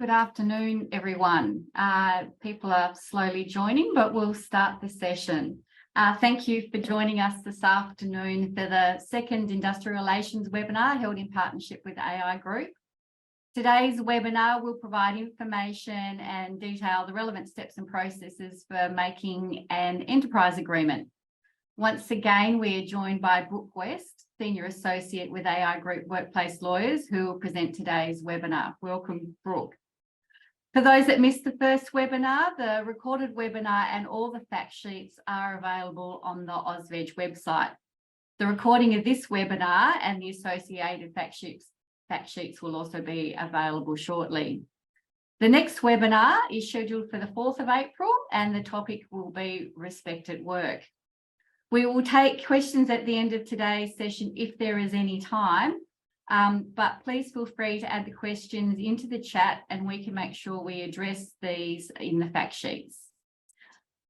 Good afternoon, everyone. People are slowly joining, but we'll start the session. Thank you for joining us this afternoon for the second Industrial Relations webinar held in partnership with AI Group. Today's webinar will provide information and detail the relevant steps and processes for making an enterprise agreement. Once again, we are joined by Brooke West, Senior Associate with AI Group Workplace Lawyers, who will present today's webinar. Welcome, Brooke. For those that missed the first webinar, the recorded webinar and all the fact sheets are available on the AUSVEG website. The recording of this webinar and the associated fact sheets will also be available shortly. The next webinar is scheduled for the 4th of April and the topic will be Respect at Work. We will take questions at the end of today's session if there is any time, but please feel free to add the questions into the chat and we can make sure we address these in the fact sheets.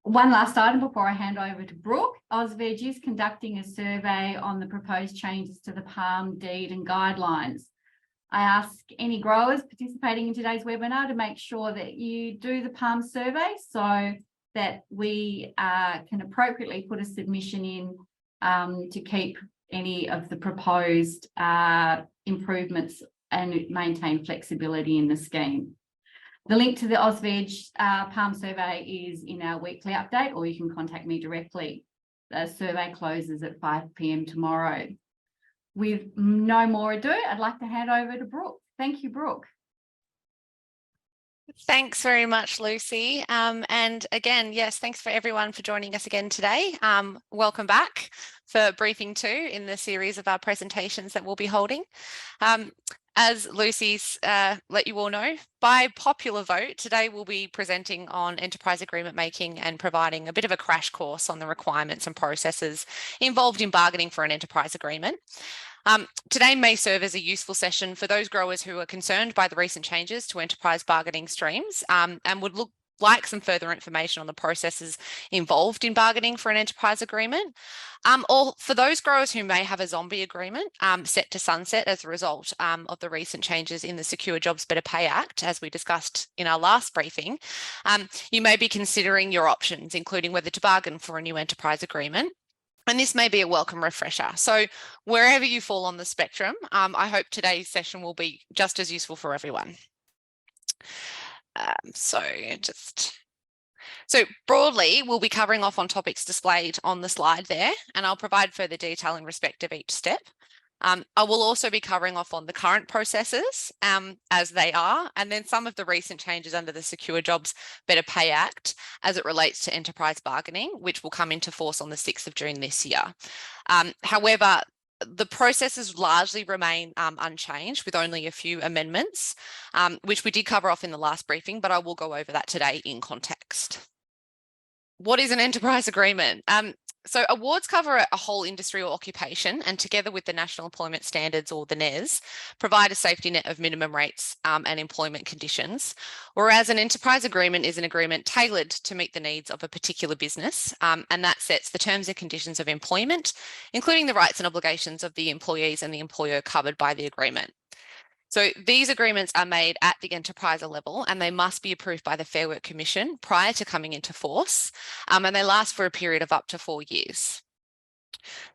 One last item before I hand over to Brooke. AUSVEG is conducting a survey on the proposed changes to the PALM deed and guidelines. I ask any growers participating in today's webinar to make sure that you do the PALM survey so that we can appropriately put a submission in to keep any of the proposed improvements and maintain flexibility in the scheme. The link to the AUSVEG PALM survey is in our weekly update, or you can contact me directly. The survey closes at 5 p.m. tomorrow. With no more ado, I'd like to hand over to Brooke. Thank you, Brooke. Thanks very much, Lucy. And again, yes, thanks for everyone for joining us again today. Welcome back for briefing 2 in the series of our presentations that we'll be holding. As Lucy's let you all know, by popular vote, today we'll be presenting on enterprise agreement making and providing a bit of a crash course on the requirements and processes involved in bargaining for an enterprise agreement. Today may serve as a useful session for those growers who are concerned by the recent changes to enterprise bargaining streams and would like some further information on the processes involved in bargaining for an enterprise agreement, or for those growers who may have a zombie agreement set to sunset as a result of the recent changes in the Secure Jobs Better Pay Act, as we discussed in our last briefing. You may be considering your options, including whether to bargain for a new enterprise agreement. And this may be a welcome refresher. So wherever you fall on the spectrum, I hope today's session will be just as useful for everyone. So broadly, we'll be covering off on topics displayed on the slide there, and I'll provide further detail in respect of each step. I will also be covering off on the current processes as they are, and then some of the recent changes under the Secure Jobs Better Pay Act as it relates to enterprise bargaining, which will come into force on the 6th of June this year. However, the processes largely remain unchanged with only a few amendments, which we did cover off in the last briefing, but I will go over that today in context. What is an enterprise agreement? So awards cover a whole industry or occupation, and together with the National Employment Standards, or the NES, provide a safety net of minimum rates and employment conditions, whereas an enterprise agreement is an agreement tailored to meet the needs of a particular business, and that sets the terms and conditions of employment, including the rights and obligations of the employees and the employer covered by the agreement. So these agreements are made at the enterpriser level and they must be approved by the Fair Work Commission prior to coming into force, and they last for a period of up to 4 years.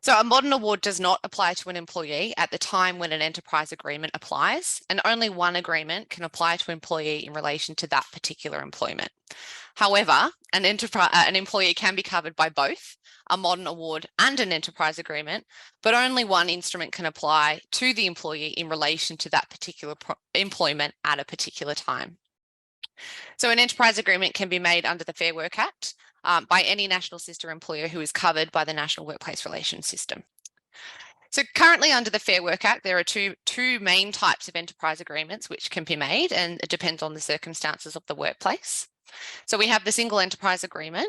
So a modern award does not apply to an employee at the time when an enterprise agreement applies, and only one agreement can apply to an employee in relation to that particular employment. However, an employee can be covered by both a modern award and an enterprise agreement, but only one instrument can apply to the employee in relation to that particular employment at a particular time. So an enterprise agreement can be made under the Fair Work Act by any national sister employer who is covered by the National Workplace Relations System. So currently under the Fair Work Act, there are two main types of enterprise agreements which can be made, and it depends on the circumstances of the workplace. So we have the single enterprise agreement,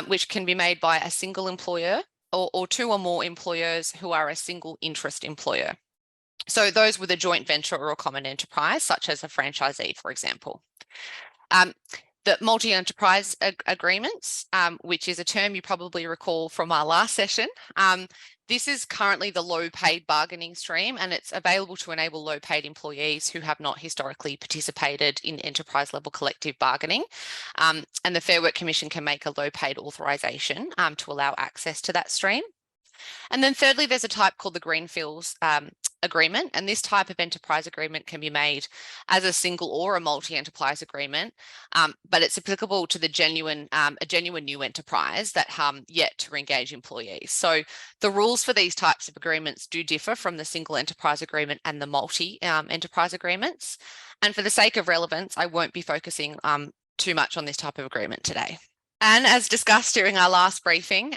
which can be made by a single employer or 2 or more employers who are a single interest employer. So those with a joint venture or a common enterprise, such as a franchisee, for example. The multi-enterprise agreements, which is a term you probably recall from our last session, This is currently the low paid bargaining stream, and it's available to enable low paid employees who have not historically participated in enterprise level collective bargaining. And the Fair Work Commission can make a low paid authorisation to allow access to that stream. And then thirdly, there's a type called the Greenfields agreement, and this type of enterprise agreement can be made as a single or a multi-enterprise agreement, but it's applicable to the a genuine new enterprise that yet to engage employees. So the rules for these types of agreements do differ from the single enterprise agreement and the multi-enterprise agreements. And for the sake of relevance, I won't be focusing too much on this type of agreement today. And as discussed during our last briefing,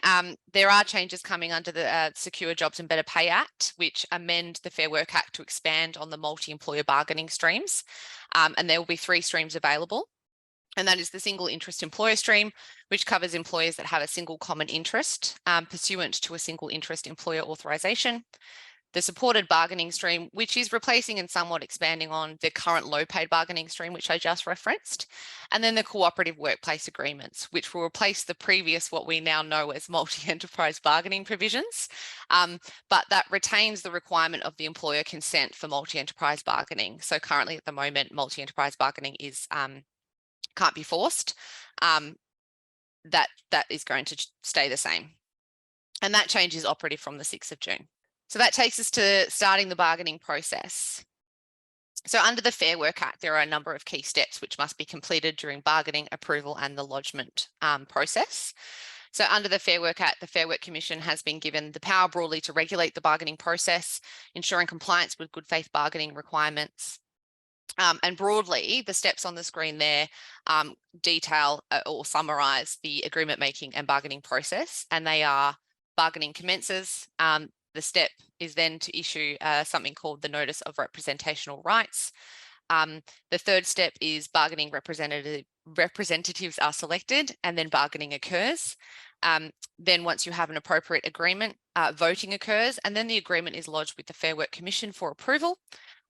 there are changes coming under the Secure Jobs and Better Pay Act, which amend the Fair Work Act to expand on the multi-employer bargaining streams. And there will be 3 streams available. And that is the single interest employer stream, which covers employers that have a single common interest pursuant to a single interest employer authorisation. The supported bargaining stream, which is replacing and somewhat expanding on the current low paid bargaining stream, which I just referenced. And then the cooperative workplace agreements, which will replace the previous, what we now know as multi-enterprise bargaining provisions, but that retains the requirement of the employer consent for multi-enterprise bargaining. So currently at the moment, multi-enterprise bargaining is can't be forced. That is going to stay the same. And that change is operative from the 6th of June. So that takes us to starting the bargaining process. So under the Fair Work Act, there are a number of key steps which must be completed during bargaining, approval and the lodgement process. So under the Fair Work Act, the Fair Work Commission has been given the power broadly to regulate the bargaining process, ensuring compliance with good faith bargaining requirements. And broadly, the steps on the screen there detail or summarise the agreement making and bargaining process, and they are: bargaining commences. The step is then to issue something called the Notice of Representational Rights. The third step is bargaining representatives are selected, and then bargaining occurs. Then once you have an appropriate agreement, voting occurs, and then the agreement is lodged with the Fair Work Commission for approval.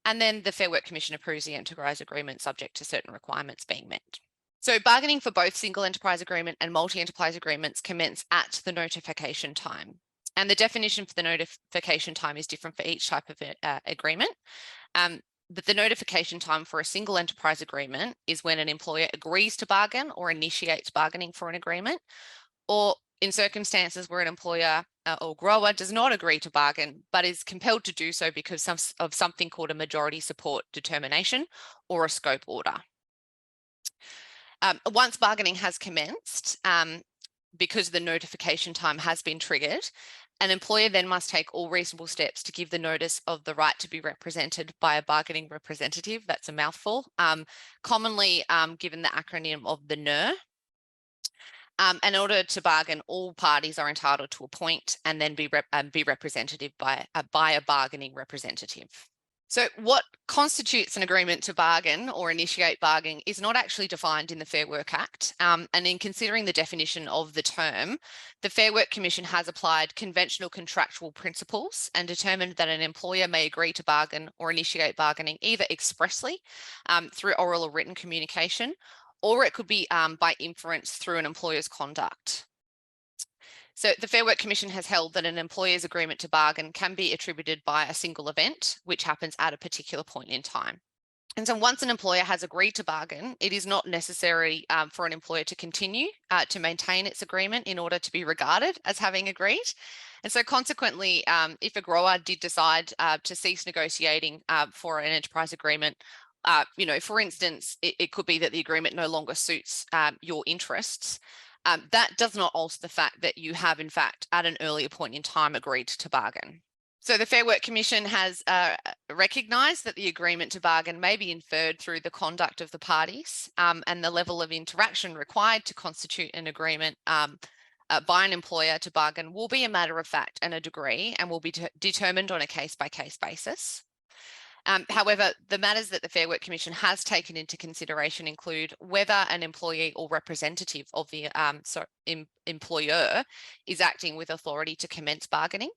And then the Fair Work Commission approves the enterprise agreement subject to certain requirements being met. So bargaining for both single enterprise agreement and multi-enterprise agreements commence at the notification time. And the definition for the notification time is different for each type of agreement. But the notification time for a single enterprise agreement is when an employer agrees to bargain or initiates bargaining for an agreement, or in circumstances where an employer or grower does not agree to bargain, but is compelled to do so because of something called a majority support determination or a scope order. Once bargaining has commenced, because the notification time has been triggered, an employer then must take all reasonable steps to give the notice of the right to be represented by a bargaining representative. That's a mouthful. Commonly given the acronym of the NER. In order to bargain, all parties are entitled to appoint and then be represented by a bargaining representative. So what constitutes an agreement to bargain or initiate bargaining is not actually defined in the Fair Work Act. And in considering the definition of the term, the Fair Work Commission has applied conventional contractual principles and determined that an employer may agree to bargain or initiate bargaining either expressly through oral or written communication, or it could be by inference through an employer's conduct. So the Fair Work Commission has held that an employer's agreement to bargain can be attributed by a single event, which happens at a particular point in time. And so once an employer has agreed to bargain, it is not necessary for an employer to continue to maintain its agreement in order to be regarded as having agreed. And so consequently, if a grower did decide to cease negotiating for an enterprise agreement, for instance, it could be that the agreement no longer suits your interests. That does not alter the fact that you have, in fact, at an earlier point in time, agreed to bargain. So the Fair Work Commission has recognised that the agreement to bargain may be inferred through the conduct of the parties and the level of interaction required to constitute an agreement by an employer to bargain will be a matter of fact and a degree and will be determined on a case-by-case basis. However, the matters that the Fair Work Commission has taken into consideration include whether an employee or representative of the employer is acting with authority to commence bargaining,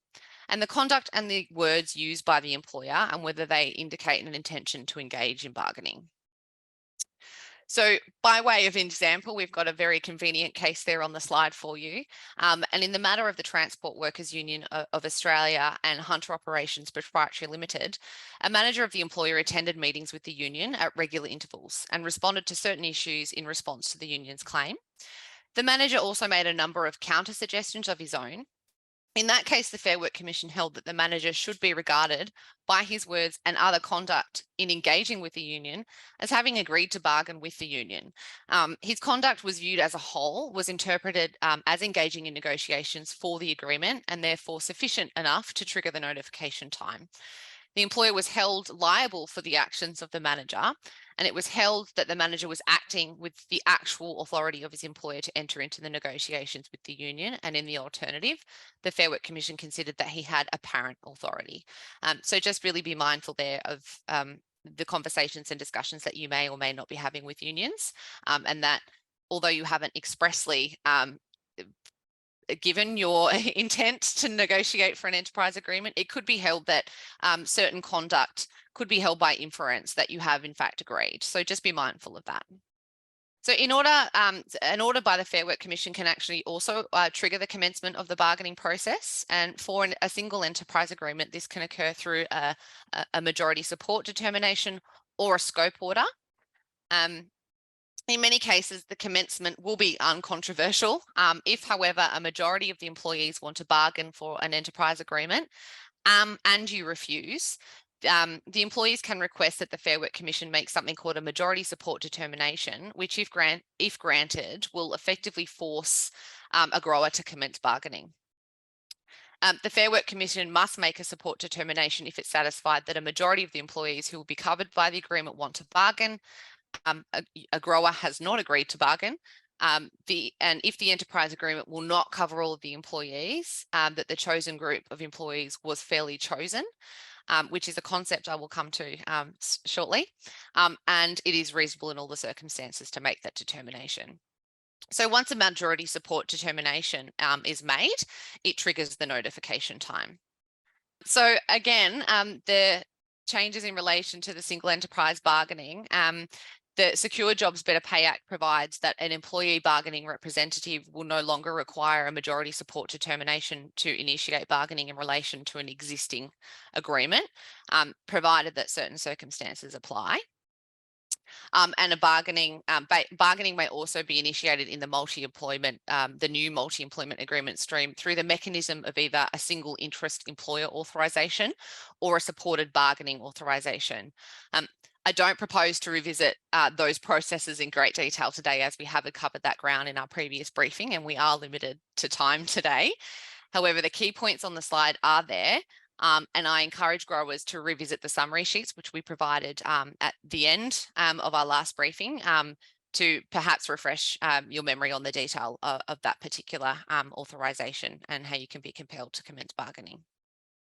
and the conduct and the words used by the employer and whether they indicate an intention to engage in bargaining. So by way of example, we've got a very convenient case there on the slide for you. And in the matter of the Transport Workers Union of Australia and Hunter Operations Proprietary Limited, a manager of the employer attended meetings with the union at regular intervals and responded to certain issues in response to the union's claim. The manager also made a number of counter suggestions of his own. In that case, the Fair Work Commission held that the manager should be regarded by his words and other conduct in engaging with the union as having agreed to bargain with the union. His conduct was viewed as a whole, was interpreted as engaging in negotiations for the agreement and therefore sufficient enough to trigger the notification time. The employer was held liable for the actions of the manager, and it was held that the manager was acting with the actual authority of his employer to enter into the negotiations with the union, and in the alternative, the Fair Work Commission considered that he had apparent authority. So just really be mindful there of the conversations and discussions that you may or may not be having with unions, and that although you haven't expressly given your intent to negotiate for an enterprise agreement, it could be held that certain conduct could be held by inference that you have in fact agreed. So just be mindful of that. So an order by the Fair Work Commission can actually also trigger the commencement of the bargaining process. And for a single enterprise agreement, this can occur through a majority support determination or a scope order. In many cases, the commencement will be uncontroversial. If, however, a majority of the employees want to bargain for an enterprise agreement and you refuse, the employees can request that the Fair Work Commission make something called a majority support determination, which if granted, will effectively force a grower to commence bargaining. The Fair Work Commission must make a support determination if it's satisfied that a majority of the employees who will be covered by the agreement want to bargain. A grower has not agreed to bargain, and if the enterprise agreement will not cover all of the employees, that the chosen group of employees was fairly chosen, which is a concept I will come to shortly, and it is reasonable in all the circumstances to make that determination. So once a majority support determination is made, it triggers the notification time. So again, the changes in relation to the single enterprise bargaining, the Secure Jobs Better Pay Act provides that an employee bargaining representative will no longer require a majority support determination to initiate bargaining in relation to an existing agreement, provided that certain circumstances apply. And a bargaining may also be initiated in the the new multi-employment agreement stream through the mechanism of either a single interest employer authorisation or a supported bargaining authorisation. I don't propose to revisit those processes in great detail today, as we have covered that ground in our previous briefing and we are limited to time today. However, the key points on the slide are there, and I encourage growers to revisit the summary sheets, which we provided at the end of our last briefing, to perhaps refresh your memory on the detail of that particular authorisation and how you can be compelled to commence bargaining.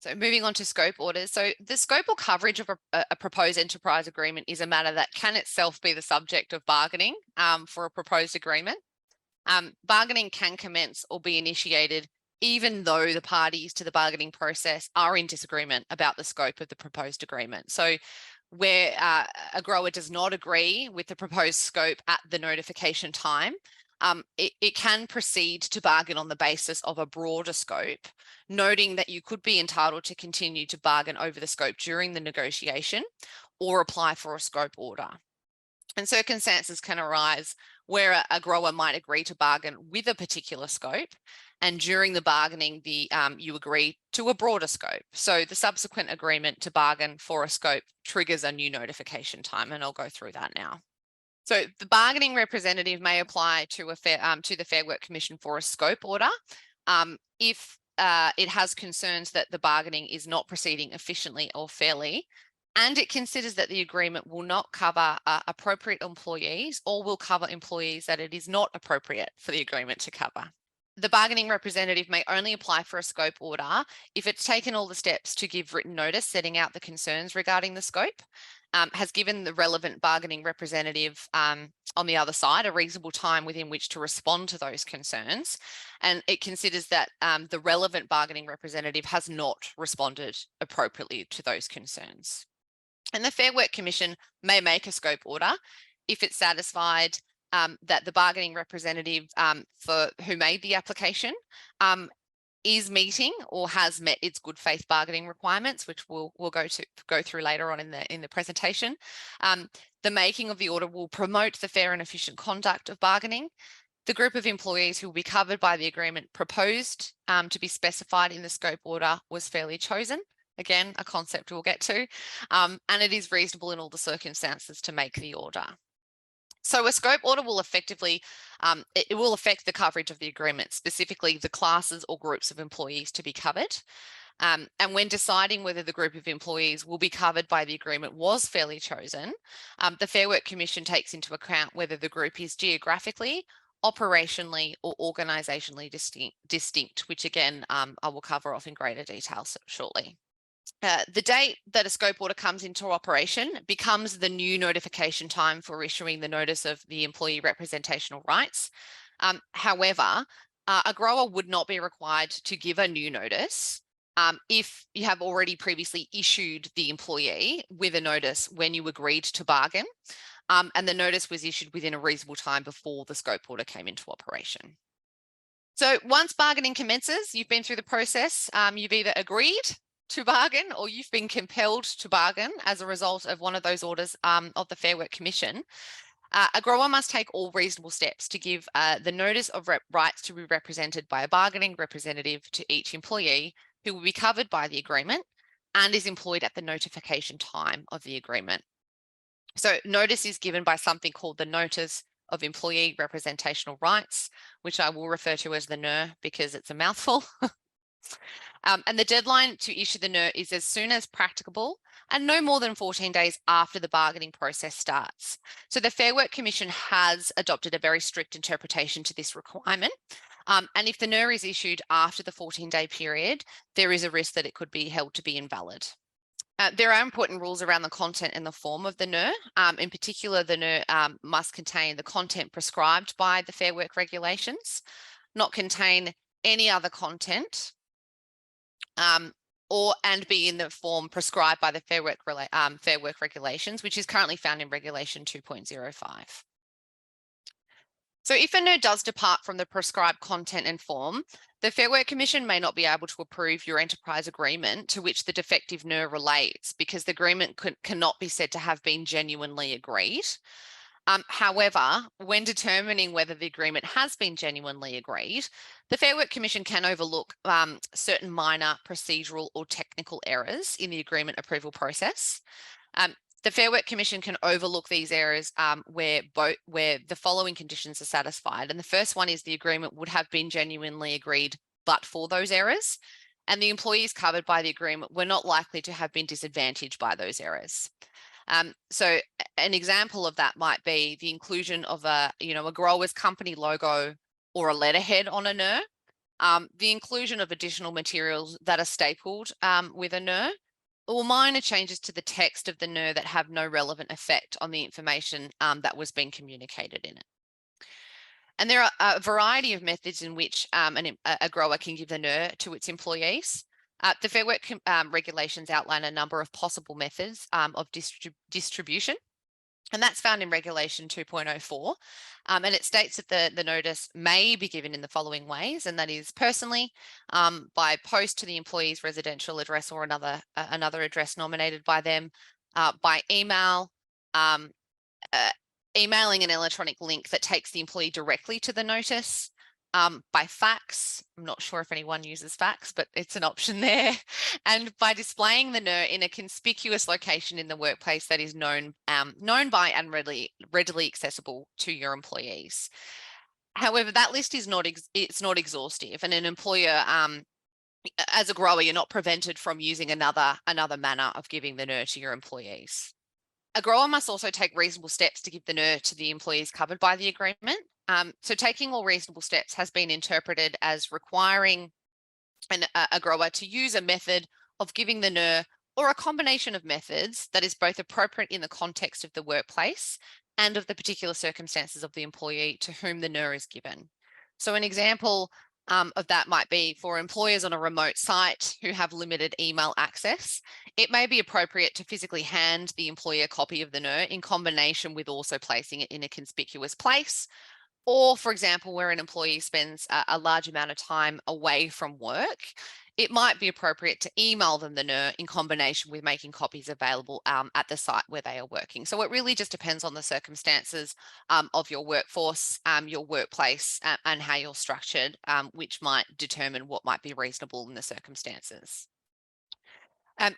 So moving on to scope orders. So the scope or coverage of a proposed enterprise agreement is a matter that can itself be the subject of bargaining for a proposed agreement. Bargaining can commence or be initiated even though the parties to the bargaining process are in disagreement about the scope of the proposed agreement. So where a grower does not agree with the proposed scope at the notification time, it can proceed to bargain on the basis of a broader scope, noting that you could be entitled to continue to bargain over the scope during the negotiation or apply for a scope order. And circumstances can arise where a grower might agree to bargain with a particular scope, and during the bargaining, you agree to a broader scope. So the subsequent agreement to bargain for a scope triggers a new notification time, and I'll go through that now. So the bargaining representative may apply to the Fair Work Commission for a scope order if it has concerns that the bargaining is not proceeding efficiently or fairly, and it considers that the agreement will not cover appropriate employees or will cover employees that it is not appropriate for the agreement to cover. The bargaining representative may only apply for a scope order if it's taken all the steps to give written notice setting out the concerns regarding the scope, has given the relevant bargaining representative on the other side a reasonable time within which to respond to those concerns, and it considers that the relevant bargaining representative has not responded appropriately to those concerns. And the Fair Work Commission may make a scope order if it's satisfied that the bargaining representative for who made the application is meeting or has met its good faith bargaining requirements, which we'll go through later on in the presentation. The making of the order will promote the fair and efficient conduct of bargaining. The group of employees who will be covered by the agreement proposed to be specified in the scope order was fairly chosen. Again, a concept we'll get to, and it is reasonable in all the circumstances to make the order. So a scope order will effectively, it will affect the coverage of the agreement, specifically the classes or groups of employees to be covered. And when deciding whether the group of employees will be covered by the agreement was fairly chosen, the Fair Work Commission takes into account whether the group is geographically, operationally or organisationally distinct, which again, I will cover off in greater detail shortly. The date that a scope order comes into operation becomes the new notification time for issuing the notice of the employee representational rights. However, a grower would not be required to give a new notice if you have already previously issued the employee with a notice when you agreed to bargain, and the notice was issued within a reasonable time before the scope order came into operation. So once bargaining commences, you've been through the process, you've either agreed to bargain or you've been compelled to bargain as a result of one of those orders of the Fair Work Commission. A grower must take all reasonable steps to give the notice of rights to be represented by a bargaining representative to each employee who will be covered by the agreement and is employed at the notification time of the agreement. So notice is given by something called the Notice of Employee Representational Rights, which I will refer to as the NER because it's a mouthful. And the deadline to issue the NER is as soon as practicable and no more than 14 days after the bargaining process starts. So the Fair Work Commission has adopted a very strict interpretation to this requirement. And if the NER is issued after the 14-day period, there is a risk that it could be held to be invalid. There are important rules around the content and the form of the NER. In particular, the NER must contain the content prescribed by the Fair Work regulations, not contain any other content, and be in the form prescribed by the Fair Work regulations, which is currently found in Regulation 2.05. So if a NER does depart from the prescribed content and form, the Fair Work Commission may not be able to approve your enterprise agreement to which the defective NER relates because the agreement cannot be said to have been genuinely agreed. However, when determining whether the agreement has been genuinely agreed, the Fair Work Commission can overlook certain minor procedural or technical errors in the agreement approval process. The Fair Work Commission can overlook these errors where the following conditions are satisfied. And the first one is the agreement would have been genuinely agreed but for those errors, and the employees covered by the agreement were not likely to have been disadvantaged by those errors. So an example of that might be the inclusion of a grower's company logo or a letterhead on a NER, the inclusion of additional materials that are stapled with a NER, or minor changes to the text of the NER that have no relevant effect on the information that was being communicated in it. And there are a variety of methods in which a grower can give the NER to its employees. The Fair Work regulations outline a number of possible methods of distribution, and that's found in Regulation 2.04. And it states that the notice may be given in the following ways, and that is personally, by post to the employee's residential address or another address nominated by them, by email, emailing an electronic link that takes the employee directly to the notice, by fax. I'm not sure if anyone uses fax, but it's an option there. And by displaying the NER in a conspicuous location in the workplace that is known by and readily accessible to your employees. However, that list is not exhaustive, and an employer, as a grower, you're not prevented from using another manner of giving the NER to your employees. A grower must also take reasonable steps to give the NER to the employees covered by the agreement. So taking all reasonable steps has been interpreted as requiring a grower to use a method of giving the NER or a combination of methods that is both appropriate in the context of the workplace and of the particular circumstances of the employee to whom the NER is given. So an example of that might be for employers on a remote site who have limited email access. It may be appropriate to physically hand the employee a copy of the NER in combination with also placing it in a conspicuous place. Or, for example, where an employee spends a large amount of time away from work, it might be appropriate to email them the NER in combination with making copies available at the site where they are working. So it really just depends on the circumstances of your workforce, your workplace, and how you're structured, which might determine what might be reasonable in the circumstances.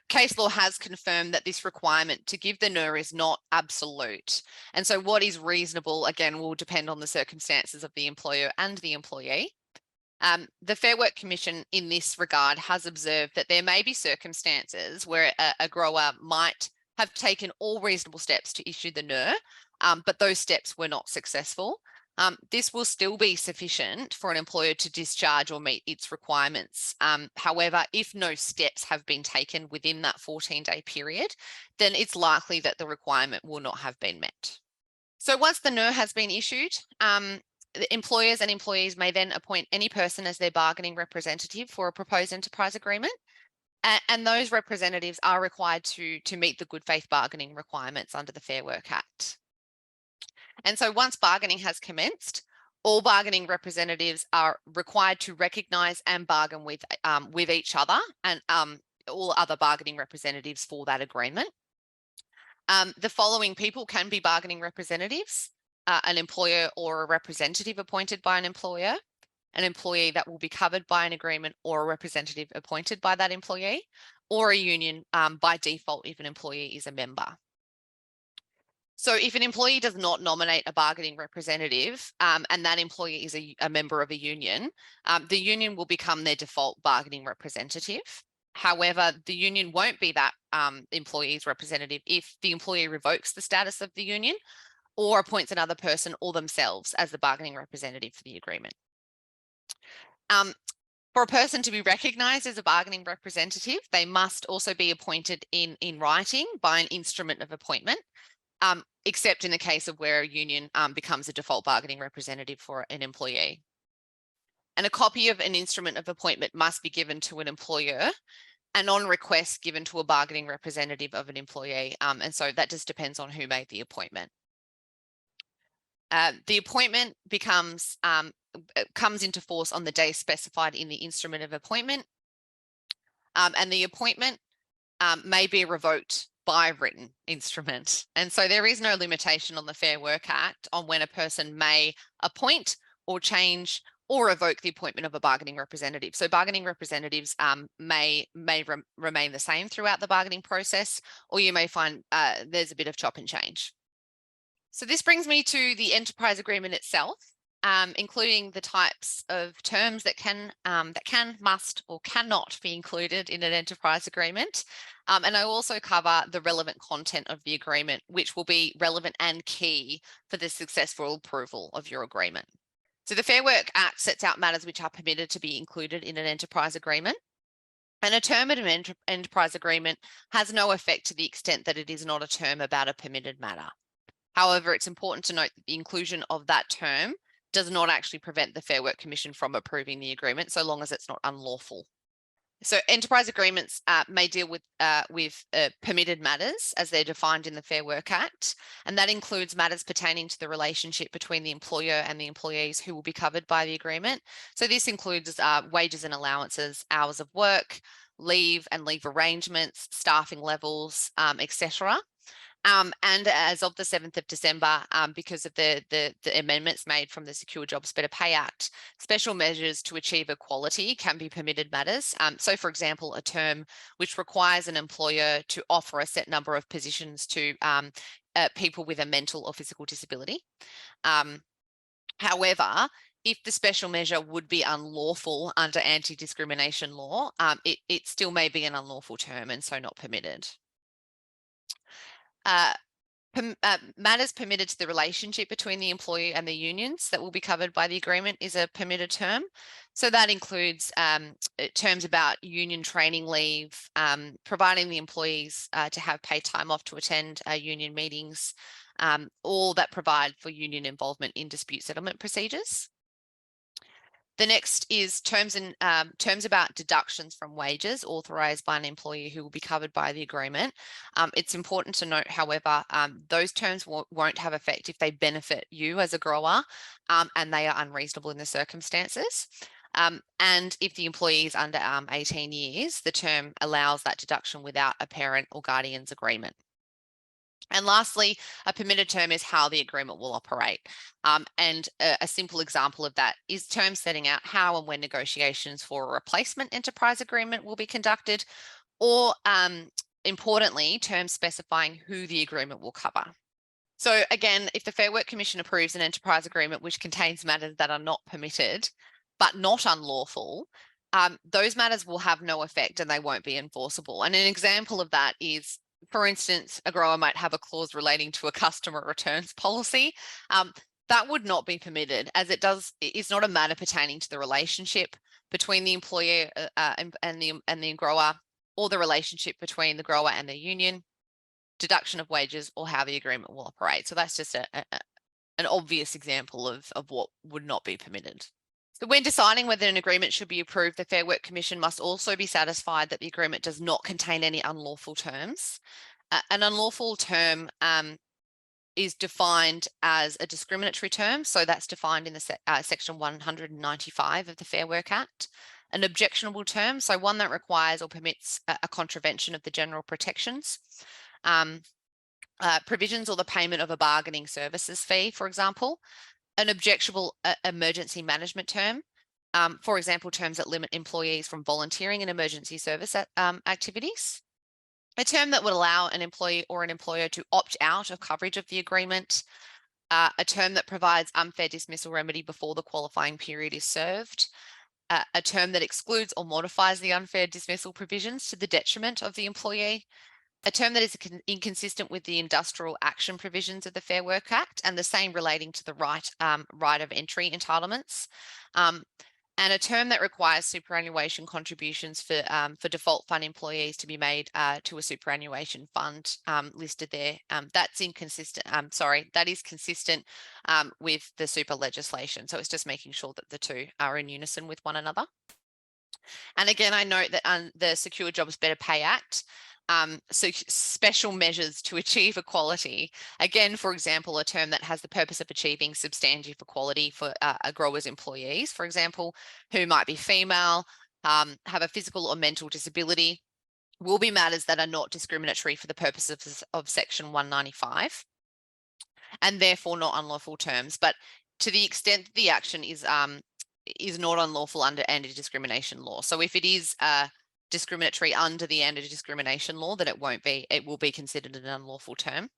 Case law has confirmed that this requirement to give the NER is not absolute. And so what is reasonable, again, will depend on the circumstances of the employer and the employee. The Fair Work Commission in this regard has observed that there may be circumstances where a grower might have taken all reasonable steps to issue the NER, but those steps were not successful. This will still be sufficient for an employer to discharge or meet its requirements. However, if no steps have been taken within that 14-day period, then it's likely that the requirement will not have been met. So once the NER has been issued, the employers and employees may then appoint any person as their bargaining representative for a proposed enterprise agreement. And those representatives are required to meet the good faith bargaining requirements under the Fair Work Act. And so once bargaining has commenced, all bargaining representatives are required to recognise and bargain with each other and all other bargaining representatives for that agreement. The following people can be bargaining representatives: an employer or a representative appointed by an employer, an employee that will be covered by an agreement or a representative appointed by that employee, or a union by default if an employee is a member. So if an employee does not nominate a bargaining representative and that employee is a member of a union, the union will become their default bargaining representative. However, the union won't be that employee's representative if the employee revokes the status of the union or appoints another person or themselves as the bargaining representative for the agreement. For a person to be recognised as a bargaining representative, they must also be appointed in writing by an instrument of appointment. Except in the case of where a union becomes a default bargaining representative for an employee. And a copy of an instrument of appointment must be given to an employer and on request given to a bargaining representative of an employee. And so that just depends on who made the appointment. The appointment comes into force on the day specified in the instrument of appointment. And the appointment may be revoked by written instrument. And so there is no limitation on the Fair Work Act on when a person may appoint or change or revoke the appointment of a bargaining representative. So bargaining representatives may remain the same throughout the bargaining process, or you may find there's a bit of chop and change. So this brings me to the enterprise agreement itself, including the types of terms that can, must, or cannot be included in an enterprise agreement. And I also cover the relevant content of the agreement, which will be relevant and key for the successful approval of your agreement. So the Fair Work Act sets out matters which are permitted to be included in an enterprise agreement. And a term in an enterprise agreement has no effect to the extent that it is not a term about a permitted matter. However, it's important to note that the inclusion of that term does not actually prevent the Fair Work Commission from approving the agreement, so long as it's not unlawful. So enterprise agreements may deal with permitted matters as they're defined in the Fair Work Act, and that includes matters pertaining to the relationship between the employer and the employees who will be covered by the agreement. So this includes wages and allowances, hours of work, leave and leave arrangements, staffing levels, etc. And as of the 7th of December, because of the amendments made from the Secure Jobs Better Pay Act, special measures to achieve equality can be permitted matters. So, for example, a term which requires an employer to offer a set number of positions to people with a mental or physical disability. However, if the special measure would be unlawful under anti-discrimination law, it still may be an unlawful term and so not permitted. Matters permitted to the relationship between the employee and the unions that will be covered by the agreement is a permitted term. So that includes terms about union training leave, providing the employees to have paid time off to attend union meetings, all that provide for union involvement in dispute settlement procedures. The next is terms about deductions from wages authorised by an employee who will be covered by the agreement. It's important to note, however, those terms won't have effect if they benefit you as a grower and they are unreasonable in the circumstances. And if the employee is under 18 years, the term allows that deduction without a parent or guardian's agreement. And lastly, a permitted term is how the agreement will operate. And a simple example of that is terms setting out how and when negotiations for a replacement enterprise agreement will be conducted, or importantly, terms specifying who the agreement will cover. So again, if the Fair Work Commission approves an enterprise agreement which contains matters that are not permitted, but not unlawful, those matters will have no effect and they won't be enforceable. And an example of that is, for instance, a grower might have a clause relating to a customer returns policy. That would not be permitted, as it's not a matter pertaining to the relationship between the employer and the grower, or the relationship between the grower and the union, deduction of wages, or how the agreement will operate. So that's just an obvious example of what would not be permitted. So when deciding whether an agreement should be approved, the Fair Work Commission must also be satisfied that the agreement does not contain any unlawful terms. An unlawful term is defined as a discriminatory term. So that's defined in the section 195 of the Fair Work Act. An objectionable term, so one that requires or permits a contravention of the general protections. Provisions or the payment of a bargaining services fee, for example. An objectionable emergency management term, for example, terms that limit employees from volunteering in emergency service activities. A term that would allow an employee or an employer to opt out of coverage of the agreement. A term that provides unfair dismissal remedy before the qualifying period is served. A term that excludes or modifies the unfair dismissal provisions to the detriment of the employee. A term that is inconsistent with the industrial action provisions of the Fair Work Act, and the same relating to the right of entry entitlements. And a term that requires superannuation contributions for default fund employees to be made to a superannuation fund listed there. That is consistent with the super legislation. So it's just making sure that the two are in unison with one another. And again, I note that the Secure Jobs Better Pay Act, so special measures to achieve equality. Again, for example, a term that has the purpose of achieving substantive equality for a grower's employees, for example, who might be female, have a physical or mental disability, will be matters that are not discriminatory for the purposes of section 195, and therefore not unlawful terms. But to the extent that the action is not unlawful under anti-discrimination law. So if it is discriminatory under the anti-discrimination law, that it will be considered an unlawful term.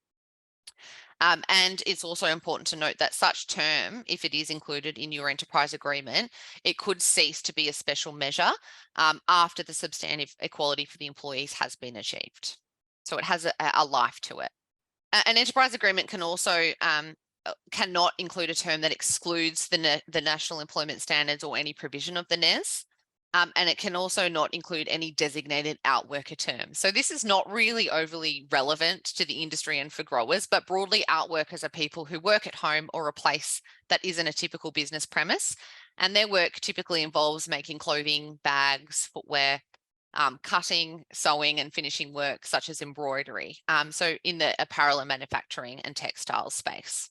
And it's also important to note that such term, if it is included in your enterprise agreement, it could cease to be a special measure after the substantive equality for the employees has been achieved. So it has a life to it. An enterprise agreement can also cannot include a term that excludes the National Employment Standards or any provision of the NES. And it can also not include any designated outworker term. So this is not really overly relevant to the industry and for growers, but broadly outworkers are people who work at home or a place that isn't a typical business premise. And their work typically involves making clothing, bags, footwear, cutting, sewing and finishing work such as embroidery. So in the apparel and manufacturing and textile space.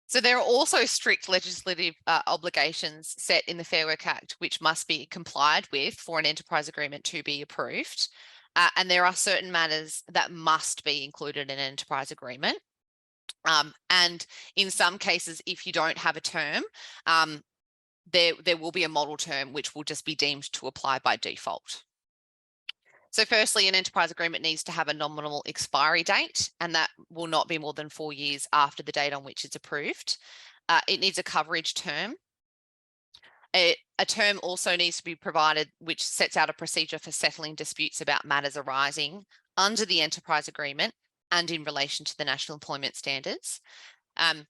So there are also strict legislative obligations set in the Fair Work Act, which must be complied with for an enterprise agreement to be approved. And there are certain matters that must be included in an enterprise agreement. And in some cases, if you don't have a term, there will be a model term which will just be deemed to apply by default. So firstly, an enterprise agreement needs to have a nominal expiry date, and that will not be more than 4 years after the date on which it's approved. It needs a coverage term. A term also needs to be provided which sets out a procedure for settling disputes about matters arising under the enterprise agreement and in relation to the National Employment Standards. And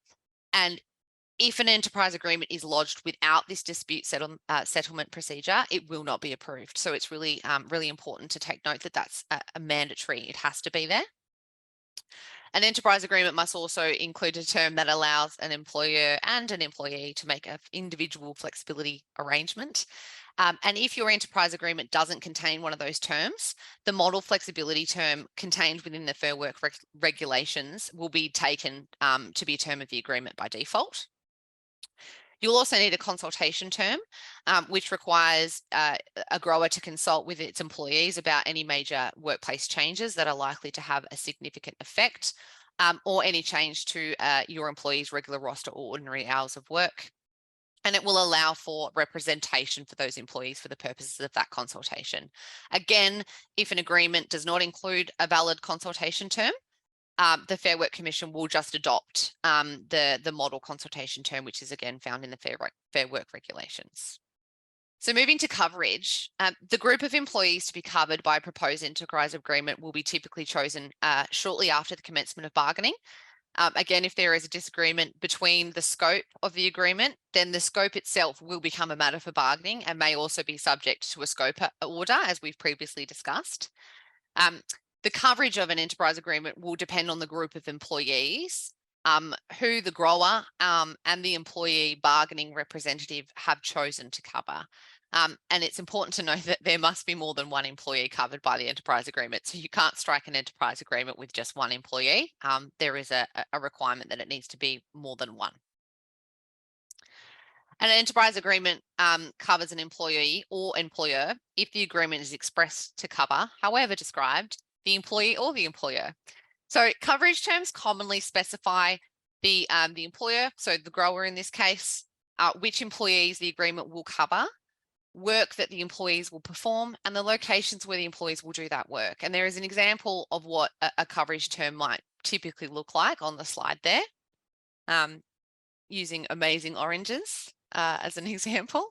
if an enterprise agreement is lodged without this dispute settlement procedure, it will not be approved. So it's really, really important to take note that that's a mandatory. It has to be there. An enterprise agreement must also include a term that allows an employer and an employee to make an individual flexibility arrangement. And if your enterprise agreement doesn't contain one of those terms, the model flexibility term contained within the Fair Work regulations will be taken to be a term of the agreement by default. You'll also need a consultation term, which requires a grower to consult with its employees about any major workplace changes that are likely to have a significant effect, or any change to your employees' regular roster or ordinary hours of work. And it will allow for representation for those employees for the purposes of that consultation. Again, if an agreement does not include a valid consultation term, the Fair Work Commission will just adopt the model consultation term, which is again found in the Fair Work regulations. So moving to coverage, the group of employees to be covered by a proposed enterprise agreement will be typically chosen shortly after the commencement of bargaining. Again, if there is a disagreement between the scope of the agreement, then the scope itself will become a matter for bargaining and may also be subject to a scope order, as we've previously discussed. The coverage of an enterprise agreement will depend on the group of employees, who the grower and the employee bargaining representative have chosen to cover. And it's important to know that there must be more than one employee covered by the enterprise agreement. So you can't strike an enterprise agreement with just one employee. There is a requirement that it needs to be more than one. An enterprise agreement covers an employee or employer if the agreement is expressed to cover, however described, the employee or the employer. So coverage terms commonly specify the employer, so the grower in this case, which employees the agreement will cover, work that the employees will perform, and the locations where the employees will do that work. And there is an example of what a coverage term might typically look like on the slide there, using amazing oranges as an example.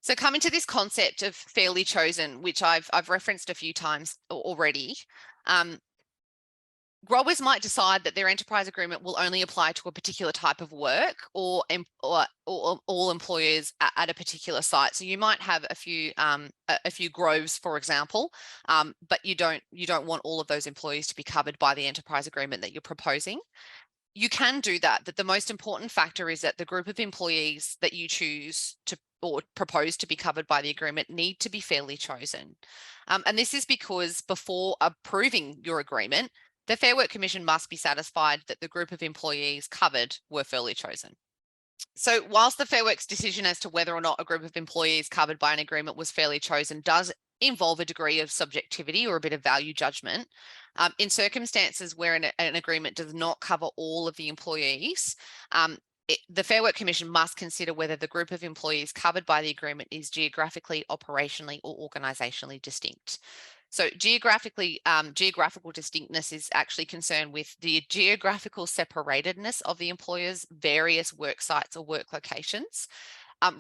So coming to this concept of fairly chosen, which I've referenced a few times already, growers might decide that their enterprise agreement will only apply to a particular type of work or all employers at a particular site. So you might have a few groves, for example, but you don't want all of those employees to be covered by the enterprise agreement that you're proposing. You can do that, but the most important factor is that the group of employees that you choose to or propose to be covered by the agreement need to be fairly chosen. And this is because before approving your agreement, the Fair Work Commission must be satisfied that the group of employees covered were fairly chosen. So whilst the Fair Work's decision as to whether or not a group of employees covered by an agreement was fairly chosen does involve a degree of subjectivity or a bit of value judgment, in circumstances where an agreement does not cover all of the employees, the Fair Work Commission must consider whether the group of employees covered by the agreement is geographically, operationally, or organisationally distinct. So geographical distinctness is actually concerned with the geographical separatedness of the employer's various work sites or work locations,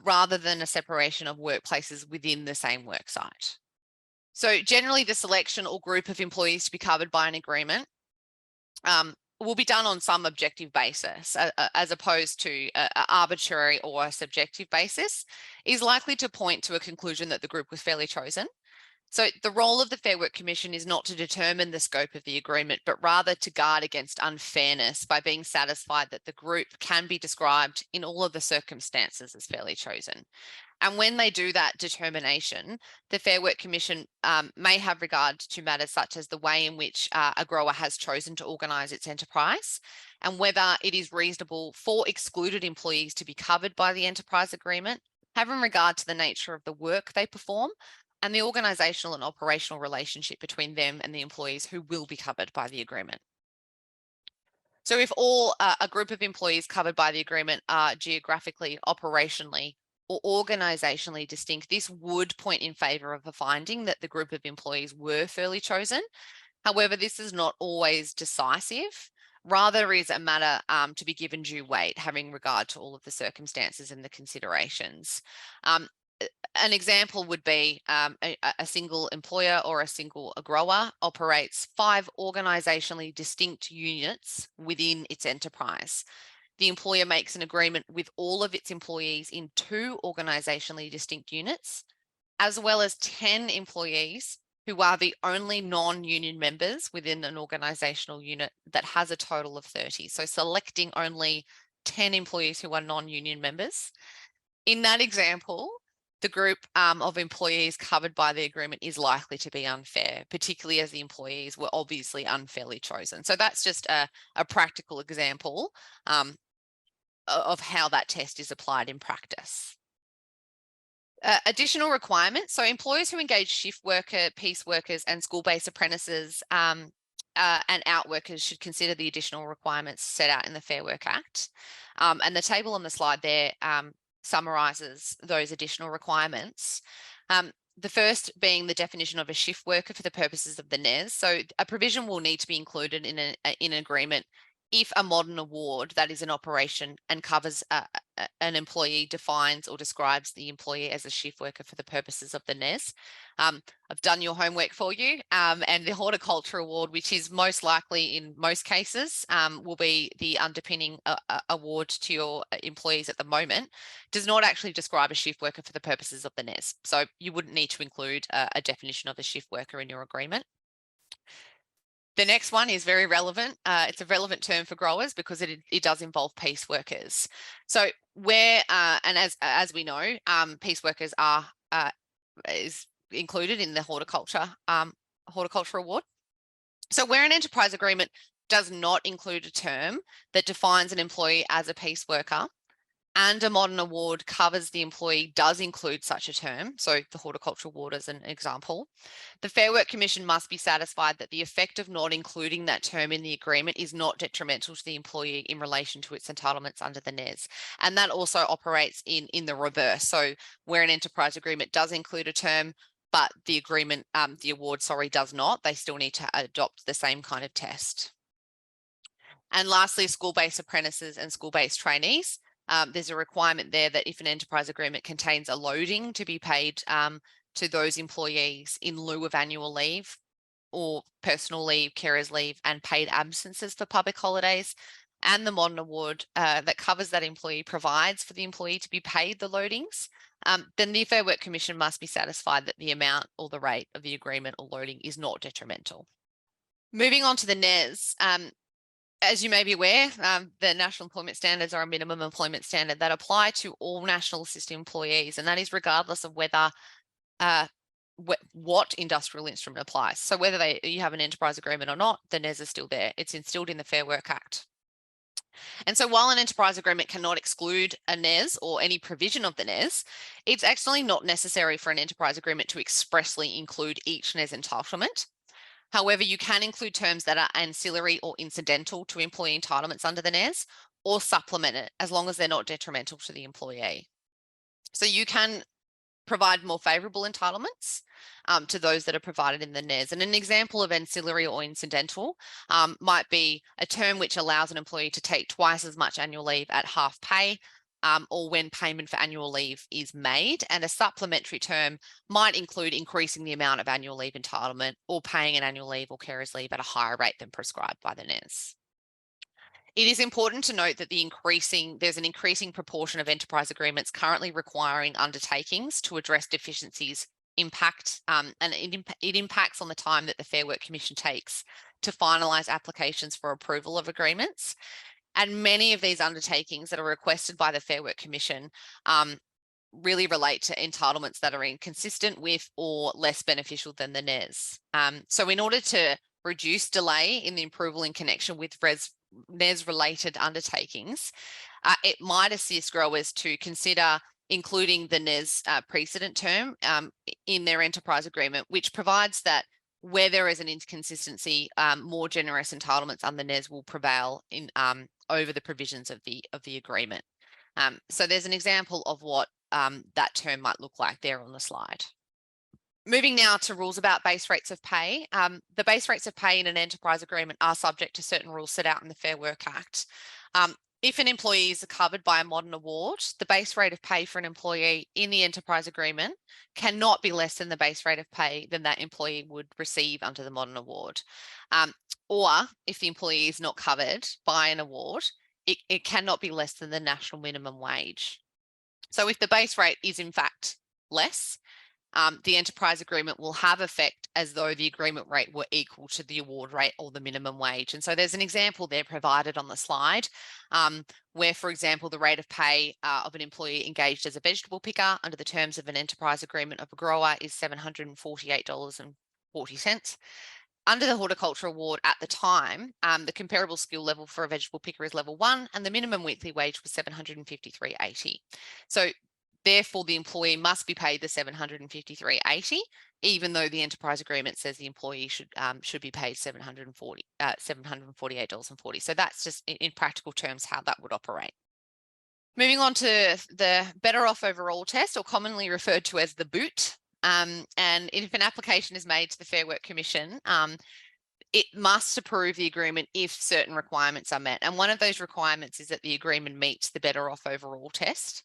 rather than a separation of workplaces within the same work site. So generally the selection or group of employees to be covered by an agreement will be done on some objective basis, as opposed to an arbitrary or a subjective basis, is likely to point to a conclusion that the group was fairly chosen. So the role of the Fair Work Commission is not to determine the scope of the agreement, but rather to guard against unfairness by being satisfied that the group can be described in all of the circumstances as fairly chosen. And when they do that determination, the Fair Work Commission may have regard to matters such as the way in which a grower has chosen to organise its enterprise, and whether it is reasonable for excluded employees to be covered by the enterprise agreement, having regard to the nature of the work they perform, and the organisational and operational relationship between them and the employees who will be covered by the agreement. So if a group of employees covered by the agreement are geographically, operationally, or organisationally distinct, this would point in favour of a finding that the group of employees were fairly chosen. However, this is not always decisive. Rather is a matter to be given due weight, having regard to all of the circumstances and the considerations. An example would be a single employer or a single grower operates 5 organisationally distinct units within its enterprise. The employer makes an agreement with all of its employees in 2 organisationally distinct units, as well as 10 employees who are the only non-union members within an organisational unit that has a total of 30. So selecting only 10 employees who are non-union members. In that example, the group of employees covered by the agreement is likely to be unfair, particularly as the employees were obviously unfairly chosen. So that's just a practical example of how that test is applied in practice. Additional requirements. So employers who engage shift worker, piece workers and school-based apprentices and out workers should consider the additional requirements set out in the Fair Work Act. And the table on the slide there summarises those additional requirements. The first being the definition of a shift worker for the purposes of the NES. So a provision will need to be included in an agreement if a modern award that is in operation and covers an employee defines or describes the employee as a shift worker for the purposes of the NES. I've done your homework for you, and the horticulture award, which is most likely in most cases, will be the underpinning award to your employees at the moment, does not actually describe a shift worker for the purposes of the NES. So you wouldn't need to include a definition of a shift worker in your agreement. The next one is very relevant. It's a relevant term for growers because it does involve piece workers. So where, and as we know, piece workers is included in the horticulture award. So where an enterprise agreement does not include a term that defines an employee as a piece worker, and a modern award covers the employee does include such a term, so the horticulture award as an example, the Fair Work Commission must be satisfied that the effect of not including that term in the agreement is not detrimental to the employee in relation to its entitlements under the NES. And that also operates in the reverse. So where an enterprise agreement does include a term, but the agreement, the award, does not, they still need to adopt the same kind of test. And lastly, school-based apprentices and school-based trainees. There's a requirement there that if an enterprise agreement contains a loading to be paid to those employees in lieu of annual leave or personal leave, carers leave, and paid absences for public holidays, and the modern award that covers that employee provides for the employee to be paid the loadings, then the Fair Work Commission must be satisfied that the amount or the rate of the agreement or loading is not detrimental. Moving on to the NES, as you may be aware, the National Employment Standards are a minimum employment standard that apply to all National Assist employees, and that is regardless of whether what industrial instrument applies. So whether you have an enterprise agreement or not, the NES is still there. It's instilled in the Fair Work Act. And so while an enterprise agreement cannot exclude a NES or any provision of the NES, it's actually not necessary for an enterprise agreement to expressly include each NES entitlement. However, you can include terms that are ancillary or incidental to employee entitlements under the NES or supplement it as long as they're not detrimental to the employee. So you can provide more favourable entitlements to those that are provided in the NES. And an example of ancillary or incidental might be a term which allows an employee to take twice as much annual leave at half pay, or when payment for annual leave is made, and a supplementary term might include increasing the amount of annual leave entitlement or paying an annual leave or carers leave at a higher rate than prescribed by the NES. It is important to note that there's an increasing proportion of enterprise agreements currently requiring undertakings to address deficiencies and it impacts on the time that the Fair Work Commission takes to finalise applications for approval of agreements. And many of these undertakings that are requested by the Fair Work Commission really relate to entitlements that are inconsistent with or less beneficial than the NES. So in order to reduce delay in the approval in connection with NES-related undertakings, it might assist growers to consider including the NES precedent term in their enterprise agreement, which provides that where there is an inconsistency, more generous entitlements under NES will prevail in over the provisions of the agreement. So there's an example of what that term might look like there on the slide. Moving now to rules about base rates of pay. The base rates of pay in an enterprise agreement are subject to certain rules set out in the Fair Work Act. If an employee is covered by a modern award, the base rate of pay for an employee in the enterprise agreement cannot be less than the base rate of pay than that employee would receive under the modern award. Or if the employee is not covered by an award, it cannot be less than the national minimum wage. So if the base rate is in fact less, the enterprise agreement will have effect as though the agreement rate were equal to the award rate or the minimum wage. And so there's an example there provided on the slide where, for example, the rate of pay of an employee engaged as a vegetable picker under the terms of an enterprise agreement of a grower is $748.40. Under the horticulture award at the time, the comparable skill level for a vegetable picker is level 1, and the minimum weekly wage was $753.80. So therefore, the employee must be paid the $753.80, even though the enterprise agreement says the employee should be paid $748.40. So that's just in practical terms how that would operate. Moving on to the better off overall test, or commonly referred to as the BOOT. And if an application is made to the Fair Work Commission, it must approve the agreement if certain requirements are met. And one of those requirements is that the agreement meets the better off overall test.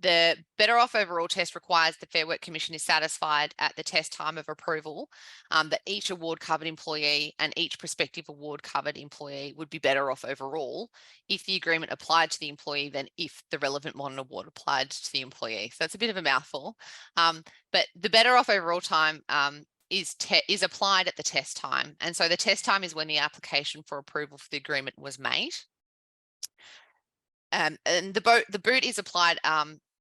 The better off overall test requires the Fair Work Commission is satisfied at the test time of approval that each award covered employee and each prospective award covered employee would be better off overall if the agreement applied to the employee than if the relevant modern award applied to the employee. So it's a bit of a mouthful, but the better off overall time is applied at the test time. And so the test time is when the application for approval for the agreement was made. And the BOOT is applied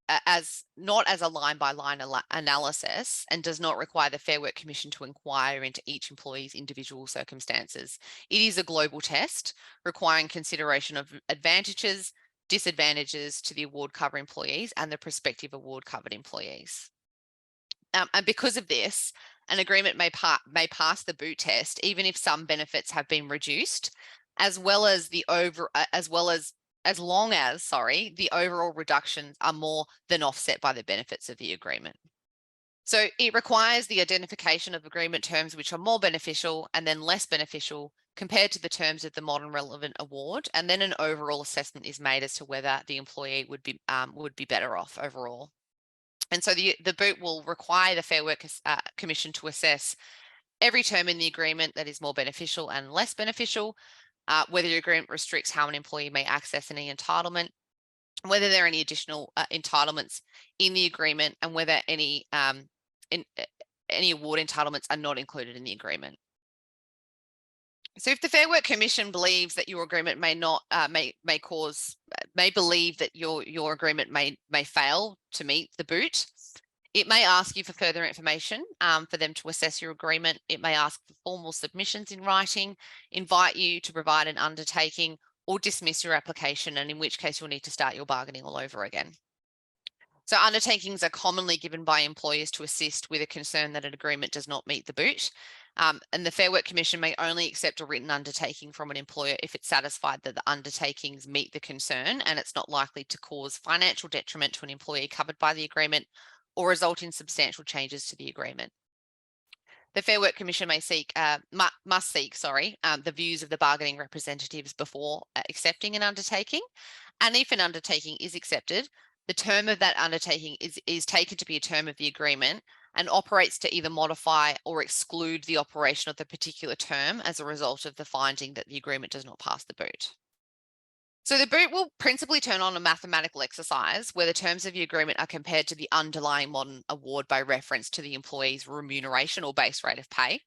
as not as a line-by-line analysis and does not require the Fair Work Commission to inquire into each employee's individual circumstances. It is a global test requiring consideration of advantages, disadvantages to the award cover employees and the prospective award covered employees. And because of this, an agreement may pass the BOOT test even if some benefits have been reduced, as long as the overall reductions are more than offset by the benefits of the agreement. So it requires the identification of agreement terms which are more beneficial and then less beneficial compared to the terms of the modern relevant award, and then an overall assessment is made as to whether the employee would be better off overall. And so the BOOT will require the Fair Work Commission to assess every term in the agreement that is more beneficial and less beneficial, whether the agreement restricts how an employee may access any entitlement, whether there are any additional entitlements in the agreement, and whether any award entitlements are not included in the agreement. So if the Fair Work Commission believes that your agreement may believe that your agreement may fail to meet the BOOT, it may ask you for further information for them to assess your agreement. It may ask for formal submissions in writing, invite you to provide an undertaking, or dismiss your application, and in which case you'll need to start your bargaining all over again. So undertakings are commonly given by employers to assist with a concern that an agreement does not meet the BOOT. And the Fair Work Commission may only accept a written undertaking from an employer if it's satisfied that the undertakings meet the concern and it's not likely to cause financial detriment to an employee covered by the agreement or result in substantial changes to the agreement. The Fair Work Commission must seek the views of the bargaining representatives before accepting an undertaking. And if an undertaking is accepted, the term of that undertaking is taken to be a term of the agreement and operates to either modify or exclude the operation of the particular term as a result of the finding that the agreement does not pass the BOOT. So the BOOT will principally turn on a mathematical exercise where the terms of the agreement are compared to the underlying modern award by reference to the employee's remuneration or base rate of pay.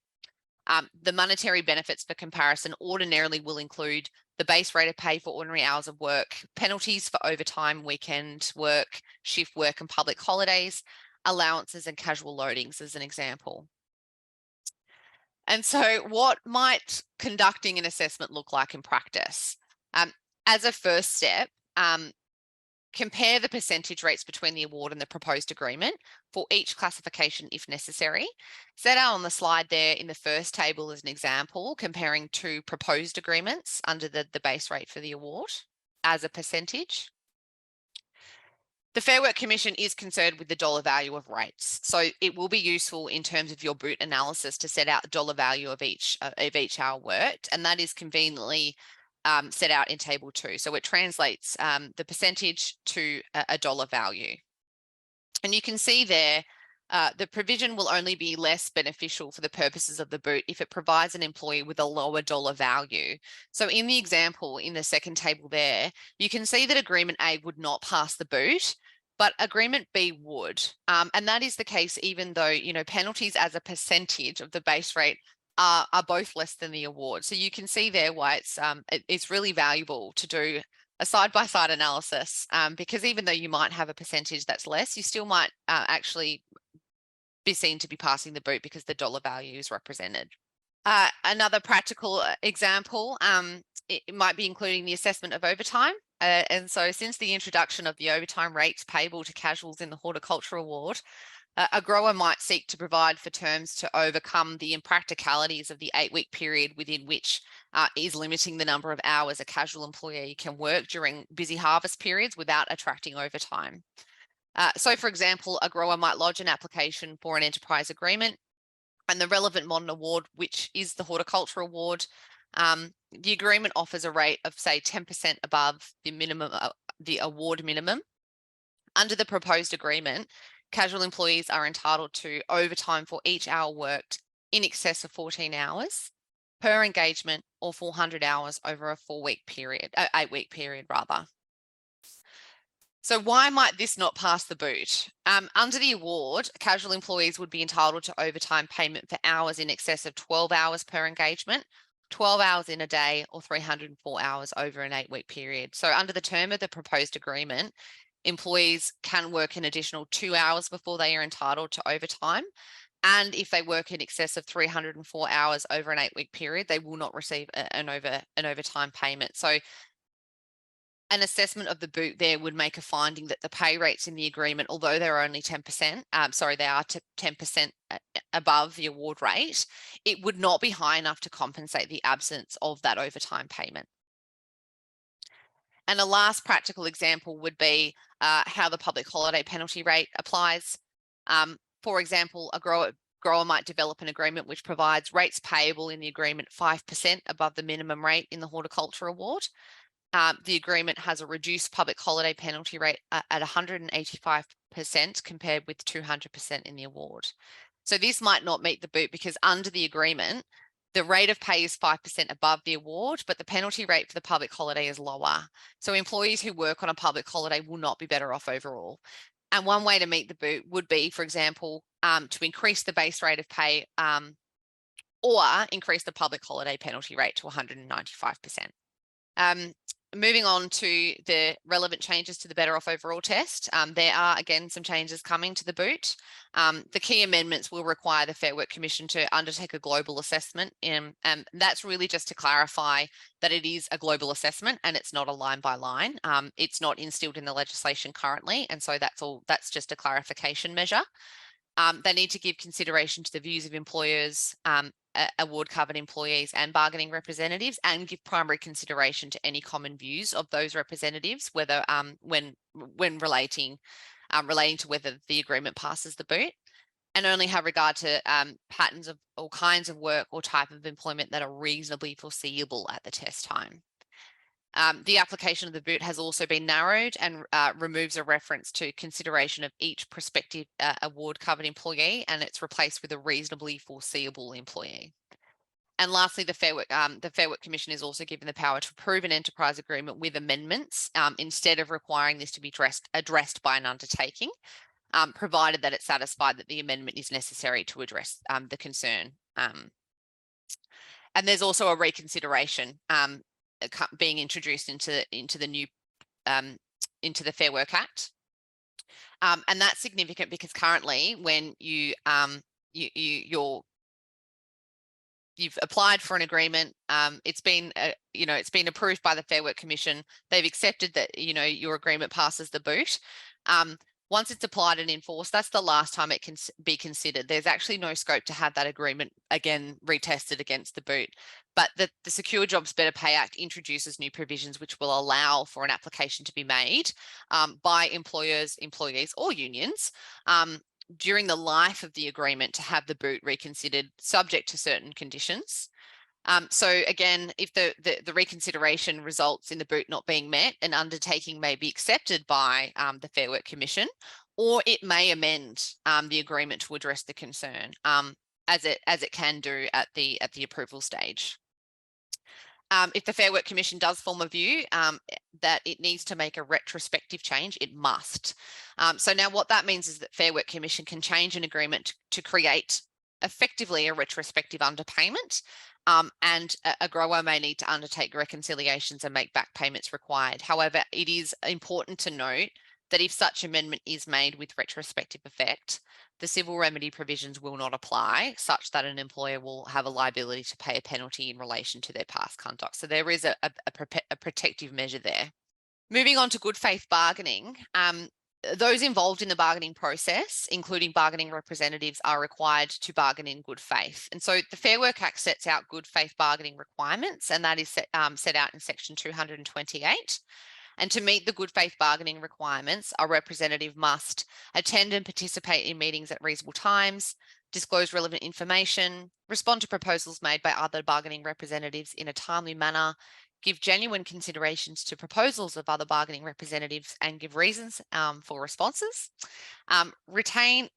The monetary benefits for comparison ordinarily will include the base rate of pay for ordinary hours of work, penalties for overtime, weekend work, shift work and public holidays, allowances and casual loadings as an example. And so what might conducting an assessment look like in practice? As a first step, compare the percentage rates between the award and the proposed agreement for each classification if necessary. Set out on the slide there in the first table as an example, comparing two proposed agreements under the base rate for the award as a percentage. The Fair Work Commission is concerned with the dollar value of rates. So it will be useful in terms of your BOOT analysis to set out the dollar value of each hour worked, and that is conveniently set out in table 2. So it translates the percentage to a dollar value. And you can see there, the provision will only be less beneficial for the purposes of the BOOT if it provides an employee with a lower dollar value. So in the example in the second table there, you can see that agreement A would not pass the BOOT but Agreement B would. And that is the case even though, penalties as a percentage of the base rate are both less than the award. So you can see there why it's really valuable to do a side-by-side analysis, because even though you might have a percentage that's less, you still might actually be seen to be passing the boot because the dollar value is represented. Another practical example, it might be including the assessment of overtime. And so since the introduction of the overtime rates payable to casuals in the horticulture award, a grower might seek to provide for terms to overcome the impracticalities of the 8-week period within which is limiting the number of hours a casual employee can work during busy harvest periods without attracting overtime. So for example, a grower might lodge an application for an enterprise agreement, and the relevant modern award, which is the horticulture award, the agreement offers a rate of say 10% above the minimum, the award minimum. Under the proposed agreement, casual employees are entitled to overtime for each hour worked in excess of 14 hours per engagement, or 400 hours over a 4-week period, 8-week period rather. So why might this not pass the boot? Under the award, casual employees would be entitled to overtime payment for hours in excess of 12 hours per engagement, 12 hours in a day, or 304 hours over an 8-week period. So under the term of the proposed agreement, employees can work an additional 2 hours before they are entitled to overtime. And if they work in excess of 304 hours over an 8-week period, they will not receive an overtime payment. So an assessment of the boot there would make a finding that the pay rates in the agreement, although they're only 10%, they are 10% above the award rate, it would not be high enough to compensate the absence of that overtime payment. And a last practical example would be how the public holiday penalty rate applies. For example, a grower might develop an agreement which provides rates payable in the agreement 5% above the minimum rate in the horticulture award. The agreement has a reduced public holiday penalty rate at 185% compared with 200% in the award. So this might not meet the boot because under the agreement, the rate of pay is 5% above the award, but the penalty rate for the public holiday is lower. So employees who work on a public holiday will not be better off overall. And one way to meet the boot would be, for example, to increase the base rate of pay or increase the public holiday penalty rate to 195%. Moving on to the relevant changes to the Better Off Overall test, there are again some changes coming to the boot. The key amendments will require the Fair Work Commission to undertake a global assessment, and that's really just to clarify that it is a global assessment and it's not a line by line. It's not instilled in the legislation currently, and so that's just a clarification measure. They need to give consideration to the views of employers, award covered employees and bargaining representatives, and give primary consideration to any common views of those representatives, whether when relating to whether the agreement passes the boot, and only have regard to patterns of all kinds of work or type of employment that are reasonably foreseeable at the test time. The application of the boot has also been narrowed and removes a reference to consideration of each prospective award covered employee, and it's replaced with a reasonably foreseeable employee. And lastly, the Fair Work Commission is also given the power to approve an enterprise agreement with amendments instead of requiring this to be addressed by an undertaking, provided that it's satisfied that the amendment is necessary to address the concern. And there's also a reconsideration being introduced into the new into the Fair Work Act, and that's significant because currently, when you've applied for an agreement, it's been it's been approved by the Fair Work Commission. They've accepted that your agreement passes the boot. Once it's applied and enforced, that's the last time it can be considered. There's actually no scope to have that agreement again retested against the boot. But the Secure Jobs Better Pay Act introduces new provisions which will allow for an application to be made by employers, employees, or unions during the life of the agreement to have the boot reconsidered, subject to certain conditions. So again, if the reconsideration results in the boot not being met, an undertaking may be accepted by the Fair Work Commission, or it may amend the agreement to address the concern, as it can do at the approval stage. If the Fair Work Commission does form a view that it needs to make a retrospective change, it must. So now what that means is that Fair Work Commission can change an agreement to create effectively a retrospective underpayment, and a grower may need to undertake reconciliations and make back payments required. However, it is important to note that if such amendment is made with retrospective effect, the civil remedy provisions will not apply, such that an employer will have a liability to pay a penalty in relation to their past conduct. So there is a protective measure there. Moving on to good faith bargaining, those involved in the bargaining process, including bargaining representatives, are required to bargain in good faith. And so the Fair Work Act sets out good faith bargaining requirements, and that is set out in section 228. And to meet the good faith bargaining requirements, a representative must attend and participate in meetings at reasonable times, disclose relevant information, respond to proposals made by other bargaining representatives in a timely manner, give genuine considerations to proposals of other bargaining representatives, and give reasons for responses. Refrain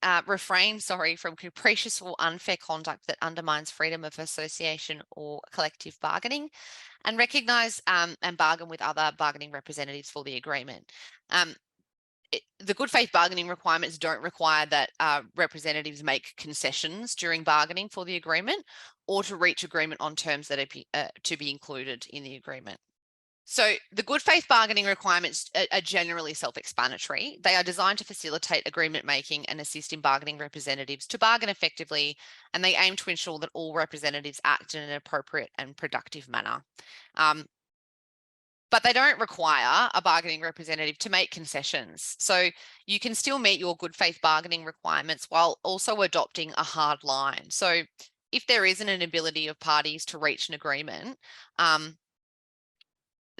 from capricious or unfair conduct that undermines freedom of association or collective bargaining, and recognise and bargain with other bargaining representatives for the agreement. The good faith bargaining requirements don't require that representatives make concessions during bargaining for the agreement, or to reach agreement on terms that are to be included in the agreement. So the good faith bargaining requirements are generally self-explanatory. They are designed to facilitate agreement making and assist in bargaining representatives to bargain effectively, and they aim to ensure that all representatives act in an appropriate and productive manner. But they don't require a bargaining representative to make concessions. So you can still meet your good faith bargaining requirements while also adopting a hard line. So if there isn't an ability of parties to reach an agreement,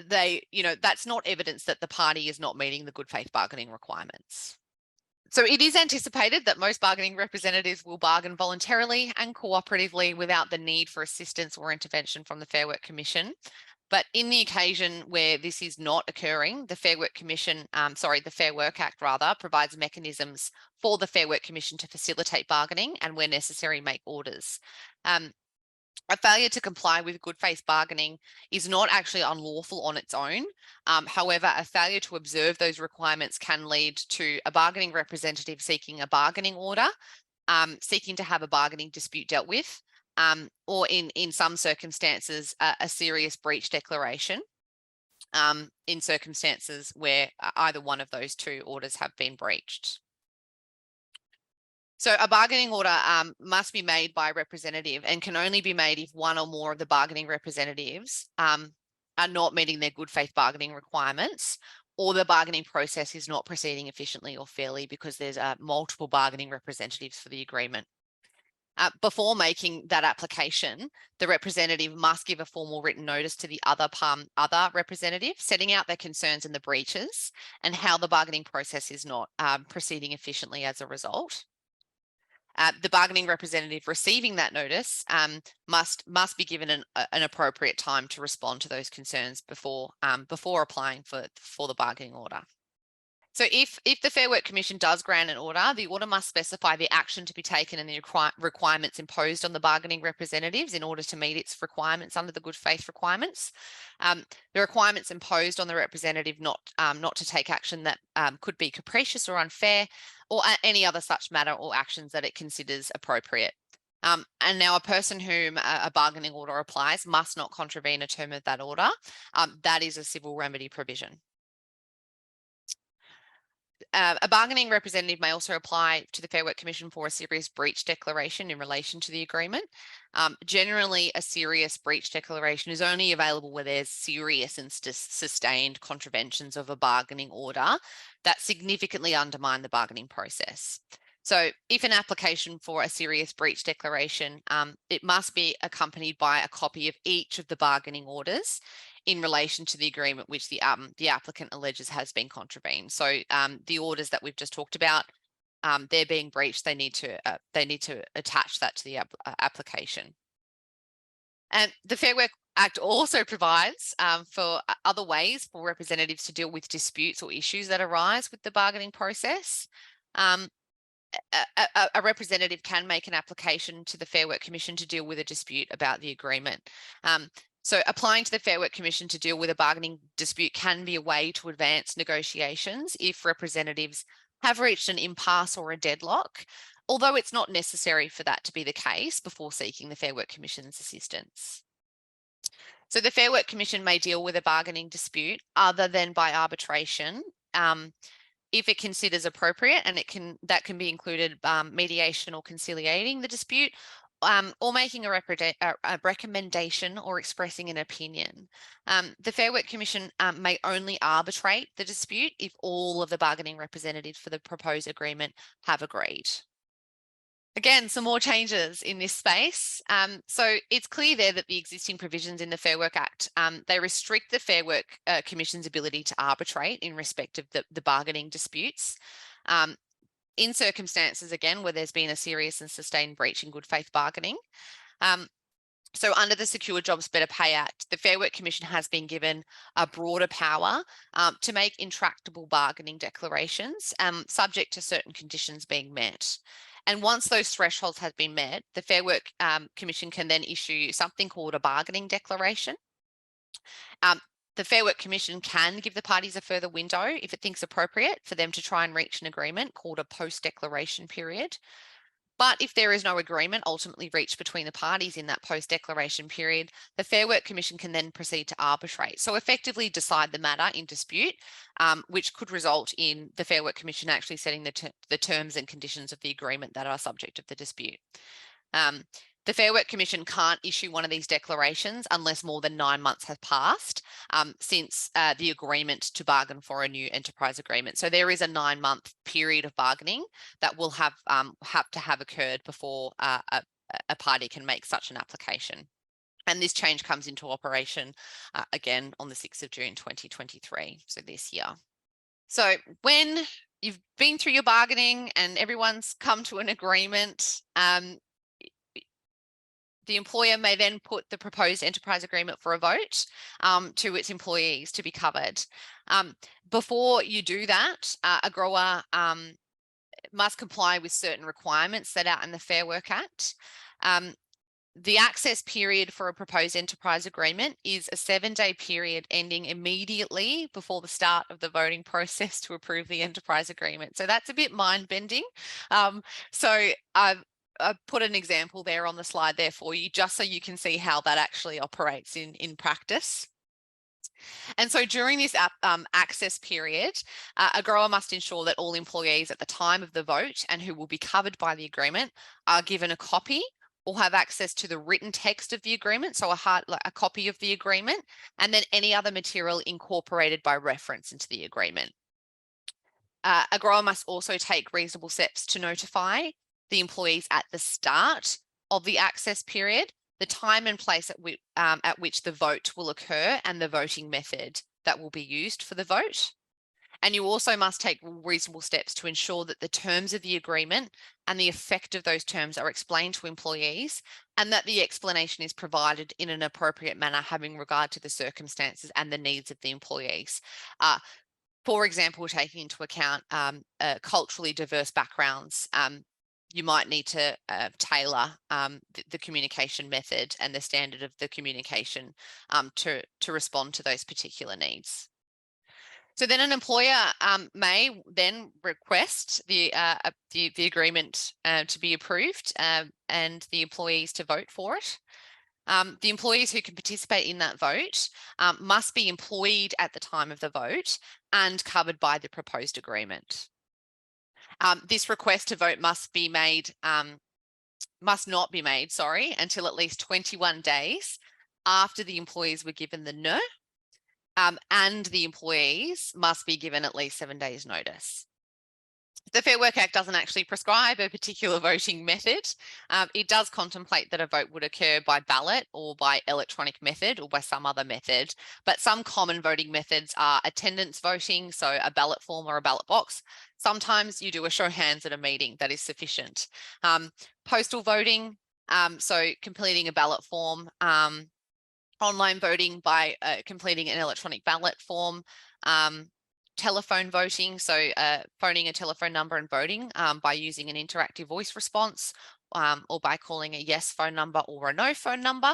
that's not evidence that the party is not meeting the good faith bargaining requirements. So it is anticipated that most bargaining representatives will bargain voluntarily and cooperatively without the need for assistance or intervention from the Fair Work Commission. But in the occasion where this is not occurring, the Fair Work Act provides mechanisms for the Fair Work Commission to facilitate bargaining and, where necessary, make orders. A failure to comply with good faith bargaining is not actually unlawful on its own. However, a failure to observe those requirements can lead to a bargaining representative seeking a bargaining order, seeking to have a bargaining dispute dealt with, or in some circumstances, a serious breach declaration, in circumstances where either one of those two orders have been breached. So a bargaining order must be made by a representative and can only be made if one or more of the bargaining representatives are not meeting their good faith bargaining requirements, or the bargaining process is not proceeding efficiently or fairly because there's multiple bargaining representatives for the agreement. Before making that application, the representative must give a formal written notice to the other representative, setting out their concerns and the breaches and how the bargaining process is not proceeding efficiently as a result. The bargaining representative receiving that notice must be given an appropriate time to respond to those concerns before applying for the bargaining order. So if the Fair Work Commission does grant an order, the order must specify the action to be taken and the requirements imposed on the bargaining representatives in order to meet its requirements under the good faith requirements. The requirements imposed on the representative not to take action that could be capricious or unfair, or any other such matter or actions that it considers appropriate. And now a person whom a bargaining order applies must not contravene a term of that order. That is a civil remedy provision. A bargaining representative may also apply to the Fair Work Commission for a serious breach declaration in relation to the agreement. Generally, a serious breach declaration is only available where there's serious and sustained contraventions of a bargaining order that significantly undermine the bargaining process. So if an application for a serious breach declaration, it must be accompanied by a copy of each of the bargaining orders in relation to the agreement which the applicant alleges has been contravened. So the orders that we've just talked about, they're being breached, they need to attach that to the application. And the Fair Work Act also provides for other ways for representatives to deal with disputes or issues that arise with the bargaining process. A representative can make an application to the Fair Work Commission to deal with a dispute about the agreement. So applying to the Fair Work Commission to deal with a bargaining dispute can be a way to advance negotiations if representatives have reached an impasse or a deadlock, although it's not necessary for that to be the case before seeking the Fair Work Commission's assistance. So the Fair Work Commission may deal with a bargaining dispute other than by arbitration if it considers appropriate, and that can be included mediation or conciliating the dispute, or making a recommendation or expressing an opinion. The Fair Work Commission may only arbitrate the dispute if all of the bargaining representatives for the proposed agreement have agreed. Again, some more changes in this space. So it's clear there that the existing provisions in the Fair Work Act, they restrict the Fair Work Commission's ability to arbitrate in respect of the bargaining disputes. In circumstances, again, where there's been a serious and sustained breach in good faith bargaining. So under the Secure Jobs Better Pay Act, the Fair Work Commission has been given a broader power to make intractable bargaining declarations, subject to certain conditions being met. And once those thresholds have been met, the Fair Work Commission can then issue something called a bargaining declaration. The Fair Work Commission can give the parties a further window if it thinks appropriate for them to try and reach an agreement called a post-declaration period. But if there is no agreement ultimately reached between the parties in that post-declaration period, the Fair Work Commission can then proceed to arbitrate. So effectively decide the matter in dispute, which could result in the Fair Work Commission actually setting the terms and conditions of the agreement that are subject of the dispute. The Fair Work Commission can't issue one of these declarations unless more than 9 months have passed since the agreement to bargain for a new enterprise agreement. So there is a 9-month period of bargaining that will have to have occurred before a party can make such an application. And this change comes into operation again on the 6th of June 2023, so this year. So when you've been through your bargaining and everyone's come to an agreement, the employer may then put the proposed enterprise agreement for a vote to its employees to be covered. Before you do that, a grower must comply with certain requirements set out in the Fair Work Act. The access period for a proposed enterprise agreement is a 7-day period ending immediately before the start of the voting process to approve the enterprise agreement. So that's a bit mind-bending. So I've put an example there on the slide there for you, just so you can see how that actually operates in practice. And so during this access period, a grower must ensure that all employees at the time of the vote and who will be covered by the agreement are given a copy or have access to the written text of the agreement, so a copy of the agreement, and then any other material incorporated by reference into the agreement. A grower must also take reasonable steps to notify the employees at the start of the access period, the time and place at which the vote will occur and the voting method that will be used for the vote. And you also must take reasonable steps to ensure that the terms of the agreement and the effect of those terms are explained to employees, and that the explanation is provided in an appropriate manner having regard to the circumstances and the needs of the employees. For example, taking into account culturally diverse backgrounds, you might need to tailor the communication method and the standard of the communication to respond to those particular needs. So then an employer may then request the agreement to be approved and the employees to vote for it. The employees who can participate in that vote must be employed at the time of the vote and covered by the proposed agreement. This request to vote must not be made, until at least 21 days after the employees were given the no, and the employees must be given at least 7 days notice. The Fair Work Act doesn't actually prescribe a particular voting method. It does contemplate that a vote would occur by ballot or by electronic method or by some other method, but some common voting methods are attendance voting, so a ballot form or a ballot box. Sometimes you do a show of hands at a meeting, that is sufficient. Postal voting, so completing a ballot form, online voting by completing an electronic ballot form, telephone voting, so phoning a telephone number and voting by using an interactive voice response or by calling a yes phone number or a no phone number.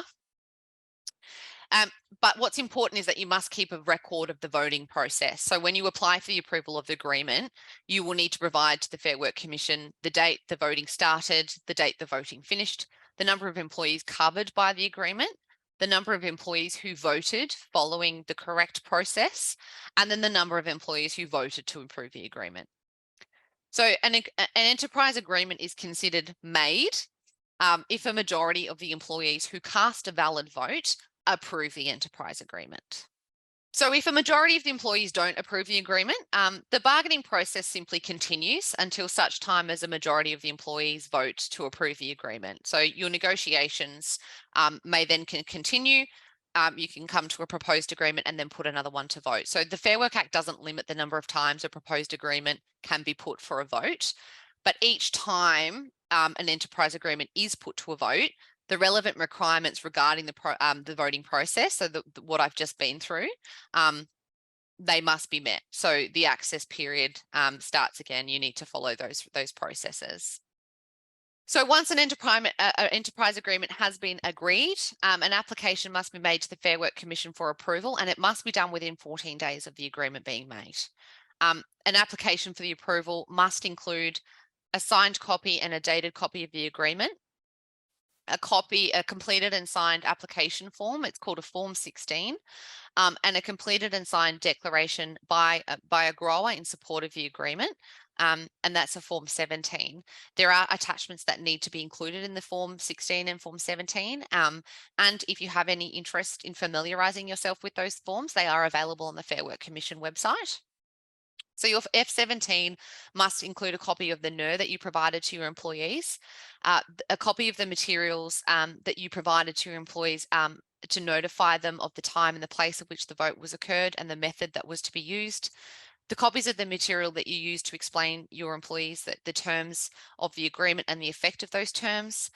But what's important is that you must keep a record of the voting process. So when you apply for the approval of the agreement, you will need to provide to the Fair Work Commission the date the voting started, the date the voting finished, the number of employees covered by the agreement, the number of employees who voted following the correct process, and then the number of employees who voted to approve the agreement. So an enterprise agreement is considered made if a majority of the employees who cast a valid vote approve the enterprise agreement. So if a majority of the employees don't approve the agreement, the bargaining process simply continues until such time as a majority of the employees vote to approve the agreement. So your negotiations may then continue. You can come to a proposed agreement and then put another one to vote. So the Fair Work Act doesn't limit the number of times a proposed agreement can be put for a vote, but each time an enterprise agreement is put to a vote, the relevant requirements regarding the voting process, so what I've just been through, they must be met. So the access period starts again. You need to follow those processes. So once an enterprise agreement has been agreed, an application must be made to the Fair Work Commission for approval, and it must be done within 14 days of the agreement being made. An application for the approval must include a signed copy and a dated copy of the agreement, a completed and signed application form, it's called a Form 16, and a completed and signed declaration by a grower in support of the agreement, and that's a Form 17. There are attachments that need to be included in the Form 16 and Form 17, and if you have any interest in familiarising yourself with those forms, they are available on the Fair Work Commission website. So your F17 must include a copy of the NER that you provided to your employees, a copy of the materials that you provided to your employees to notify them of the time and the place at which the vote was occurred and the method that was to be used, the copies of the material that you used to explain your employees that the terms of the agreement and the effect of those terms.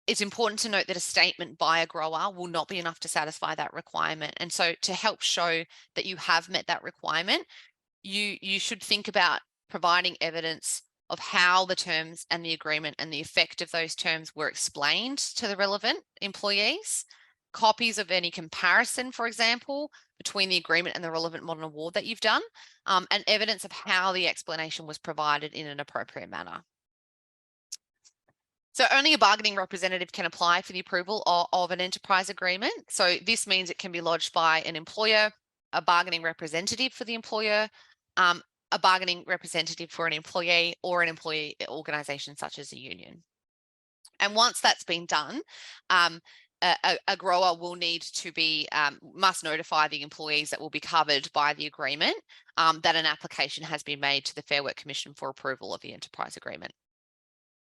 It's important to note that a statement by a grower will not be enough to satisfy that requirement. And so to help show that you have met that requirement, you should think about providing evidence of how the terms and the agreement and the effect of those terms were explained to the relevant employees, copies of any comparison, for example, between the agreement and the relevant modern award that you've done, and evidence of how the explanation was provided in an appropriate manner. So only a bargaining representative can apply for the approval of an enterprise agreement. So this means it can be lodged by an employer, a bargaining representative for the employer, a bargaining representative for an employee, or an employee organisation such as a union. And once that's been done, a grower will need to be, must notify the employees that will be covered by the agreement that an application has been made to the Fair Work Commission for approval of the enterprise agreement.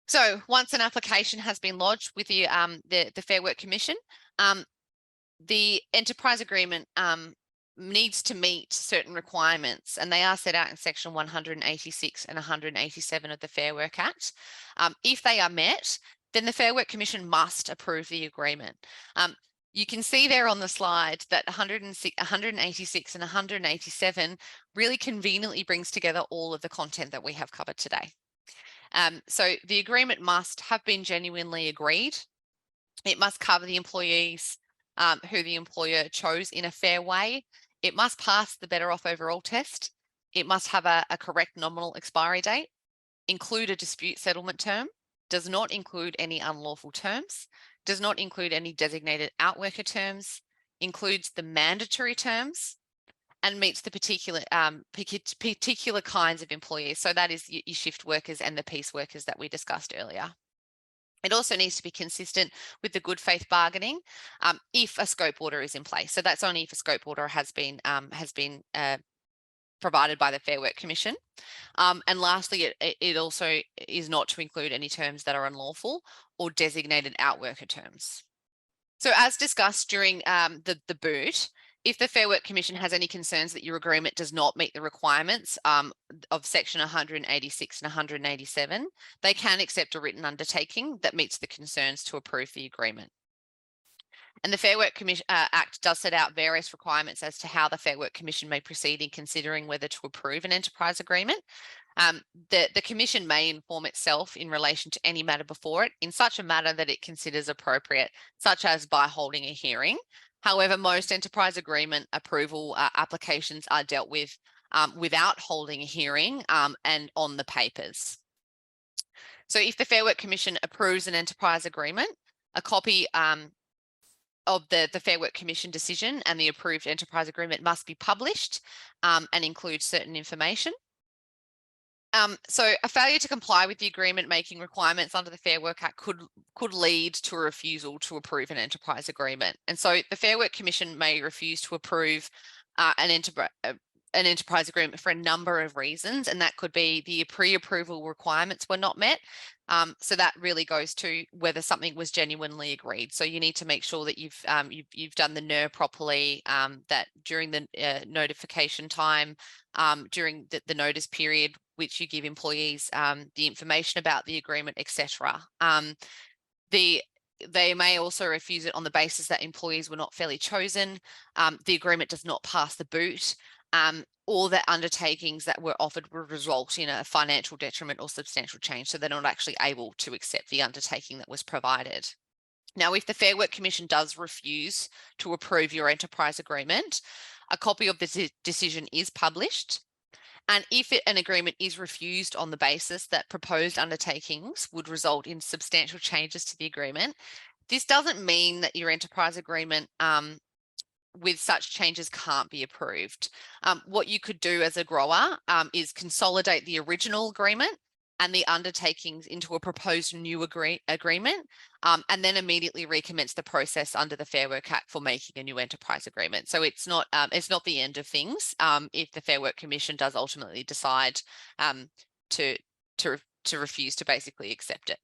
So once an application has been lodged with the Fair Work Commission, the enterprise agreement needs to meet certain requirements, and they are set out in section 186 and 187 of the Fair Work Act. If they are met, then the Fair Work Commission must approve the agreement. You can see there on the slide that 186 and 187 really conveniently brings together all of the content that we have covered today. So the agreement must have been genuinely agreed. It must cover the employees who the employer chose in a fair way. It must pass the Better Off Overall test. It must have a correct nominal expiry date, include a dispute settlement term, does not include any unlawful terms, does not include any designated outworker terms, includes the mandatory terms, and meets the particular kinds of employees. So that is your shift workers and the piece workers that we discussed earlier. It also needs to be consistent with the good faith bargaining if a scope order is in place. So that's only if a scope order has been provided by the Fair Work Commission. And lastly, it also is not to include any terms that are unlawful or designated outworker terms. So as discussed during the boot, if the Fair Work Commission has any concerns that your agreement does not meet the requirements of section 186 and 187, they can accept a written undertaking that meets the concerns to approve the agreement. And the Fair Work Act does set out various requirements as to how the Fair Work Commission may proceed in considering whether to approve an enterprise agreement. The Commission may inform itself in relation to any matter before it in such a manner that it considers appropriate, such as by holding a hearing. However, most enterprise agreement approval applications are dealt with without holding a hearing and on the papers. So if the Fair Work Commission approves an enterprise agreement, a copy of the Fair Work Commission decision and the approved enterprise agreement must be published and include certain information. So a failure to comply with the agreement making requirements under the Fair Work Act could lead to a refusal to approve an enterprise agreement. And so the Fair Work Commission may refuse to approve an enterprise agreement for a number of reasons, and that could be the pre-approval requirements were not met. So that really goes to whether something was genuinely agreed. So you need to make sure that you've done the NER properly, that during the notification time, during the notice period, which you give employees the information about the agreement, etc. They may also refuse it on the basis that employees were not fairly chosen, the agreement does not pass the boot, or that undertakings that were offered would result in a financial detriment or substantial change, so they're not actually able to accept the undertaking that was provided. Now, if the Fair Work Commission does refuse to approve your enterprise agreement, a copy of the decision is published. And if an agreement is refused on the basis that proposed undertakings would result in substantial changes to the agreement, this doesn't mean that your enterprise agreement with such changes can't be approved. What you could do as a grower is consolidate the original agreement and the undertakings into a proposed new agreement, and then immediately recommence the process under the Fair Work Act for making a new enterprise agreement. So it's not the end of things if the Fair Work Commission does ultimately decide to refuse to basically accept it.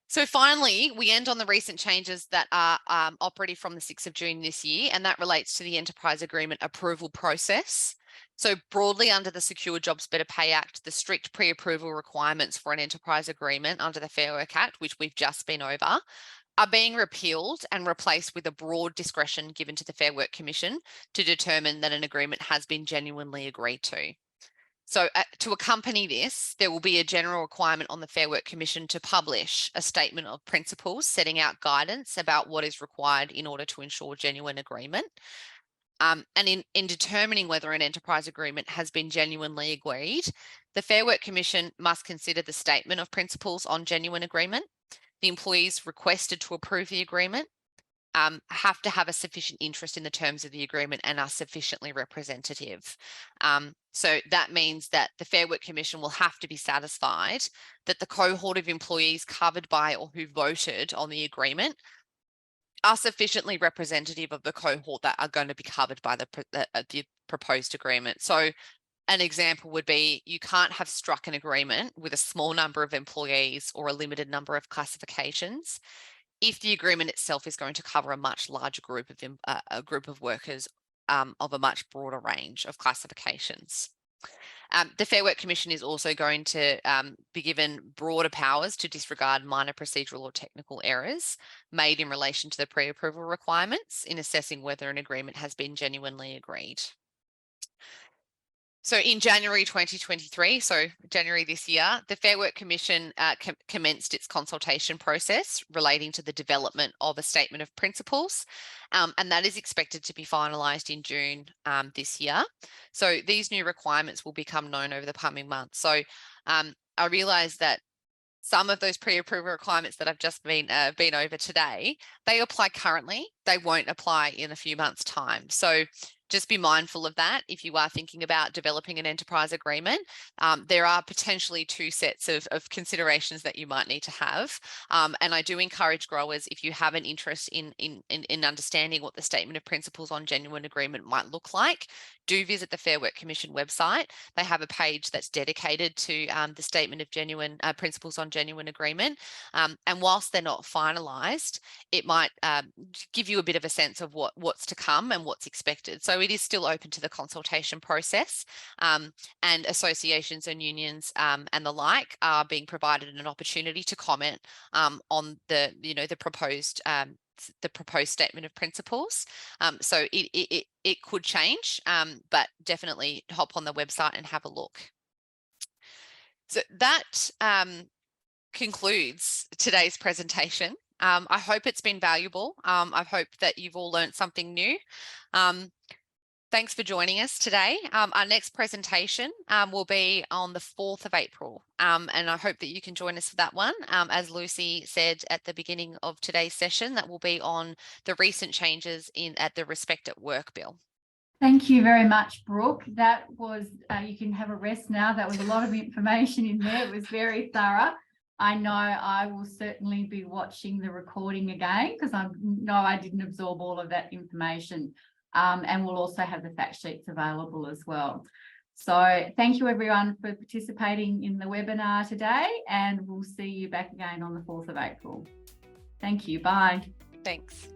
So finally, we end on the recent changes that are operative from the 6th of June this year, and that relates to the enterprise agreement approval process. So broadly under the Secure Jobs Better Pay Act, the strict pre-approval requirements for an enterprise agreement under the Fair Work Act, which we've just been over, are being repealed and replaced with a broad discretion given to the Fair Work Commission to determine that an agreement has been genuinely agreed to. So to accompany this, there will be a general requirement on the Fair Work Commission to publish a statement of principles setting out guidance about what is required in order to ensure genuine agreement. And in determining whether an enterprise agreement has been genuinely agreed, the Fair Work Commission must consider the statement of principles on genuine agreement, the employees requested to approve the agreement, have to have a sufficient interest in the terms of the agreement and are sufficiently representative. So that means that the Fair Work Commission will have to be satisfied that the cohort of employees covered by or who voted on the agreement are sufficiently representative of the cohort that are going to be covered by the proposed agreement. So an example would be you can't have struck an agreement with a small number of employees or a limited number of classifications if the agreement itself is going to cover a much larger group of workers of a much broader range of classifications. The Fair Work Commission is also going to be given broader powers to disregard minor procedural or technical errors made in relation to the pre-approval requirements in assessing whether an agreement has been genuinely agreed. So in January 2023, so January this year, the Fair Work Commission commenced its consultation process relating to the development of a statement of principles, and that is expected to be finalised in June this year. So these new requirements will become known over the coming months. So I realise that some of those pre-approval requirements that I've just been over today, they apply currently, they won't apply in a few months' time. So just be mindful of that if you are thinking about developing an enterprise agreement. There are potentially two sets of considerations that you might need to have. And I do encourage growers, if you have an interest in understanding what the statement of principles on genuine agreement might look like, do visit the Fair Work Commission website. They have a page that's dedicated to the statement of genuine principles on genuine agreement. And whilst they're not finalised, it might give you a bit of a sense of what's to come and what's expected. So it is still open to the consultation process, and associations and unions and the like are being provided an opportunity to comment on the proposed statement of principles. So it could change, but definitely hop on the website and have a look. So that concludes today's presentation. I hope it's been valuable. I hope that you've all learned something new. Thanks for joining us today. Our next presentation will be on the 4th of April, and I hope that you can join us for that one. As Lucy said at the beginning of today's session, that will be on the recent changes at the Respect at Work bill. Thank you very much, Brooke. That was, you can have a rest now. That was a lot of information in there. It was very thorough. I know I will certainly be watching the recording again because I know I didn't absorb all of that information. And we'll also have the fact sheets available as well. So thank you everyone for participating in the webinar today, and we'll see you back again on the 4th of April. Thank you. Bye. Thanks.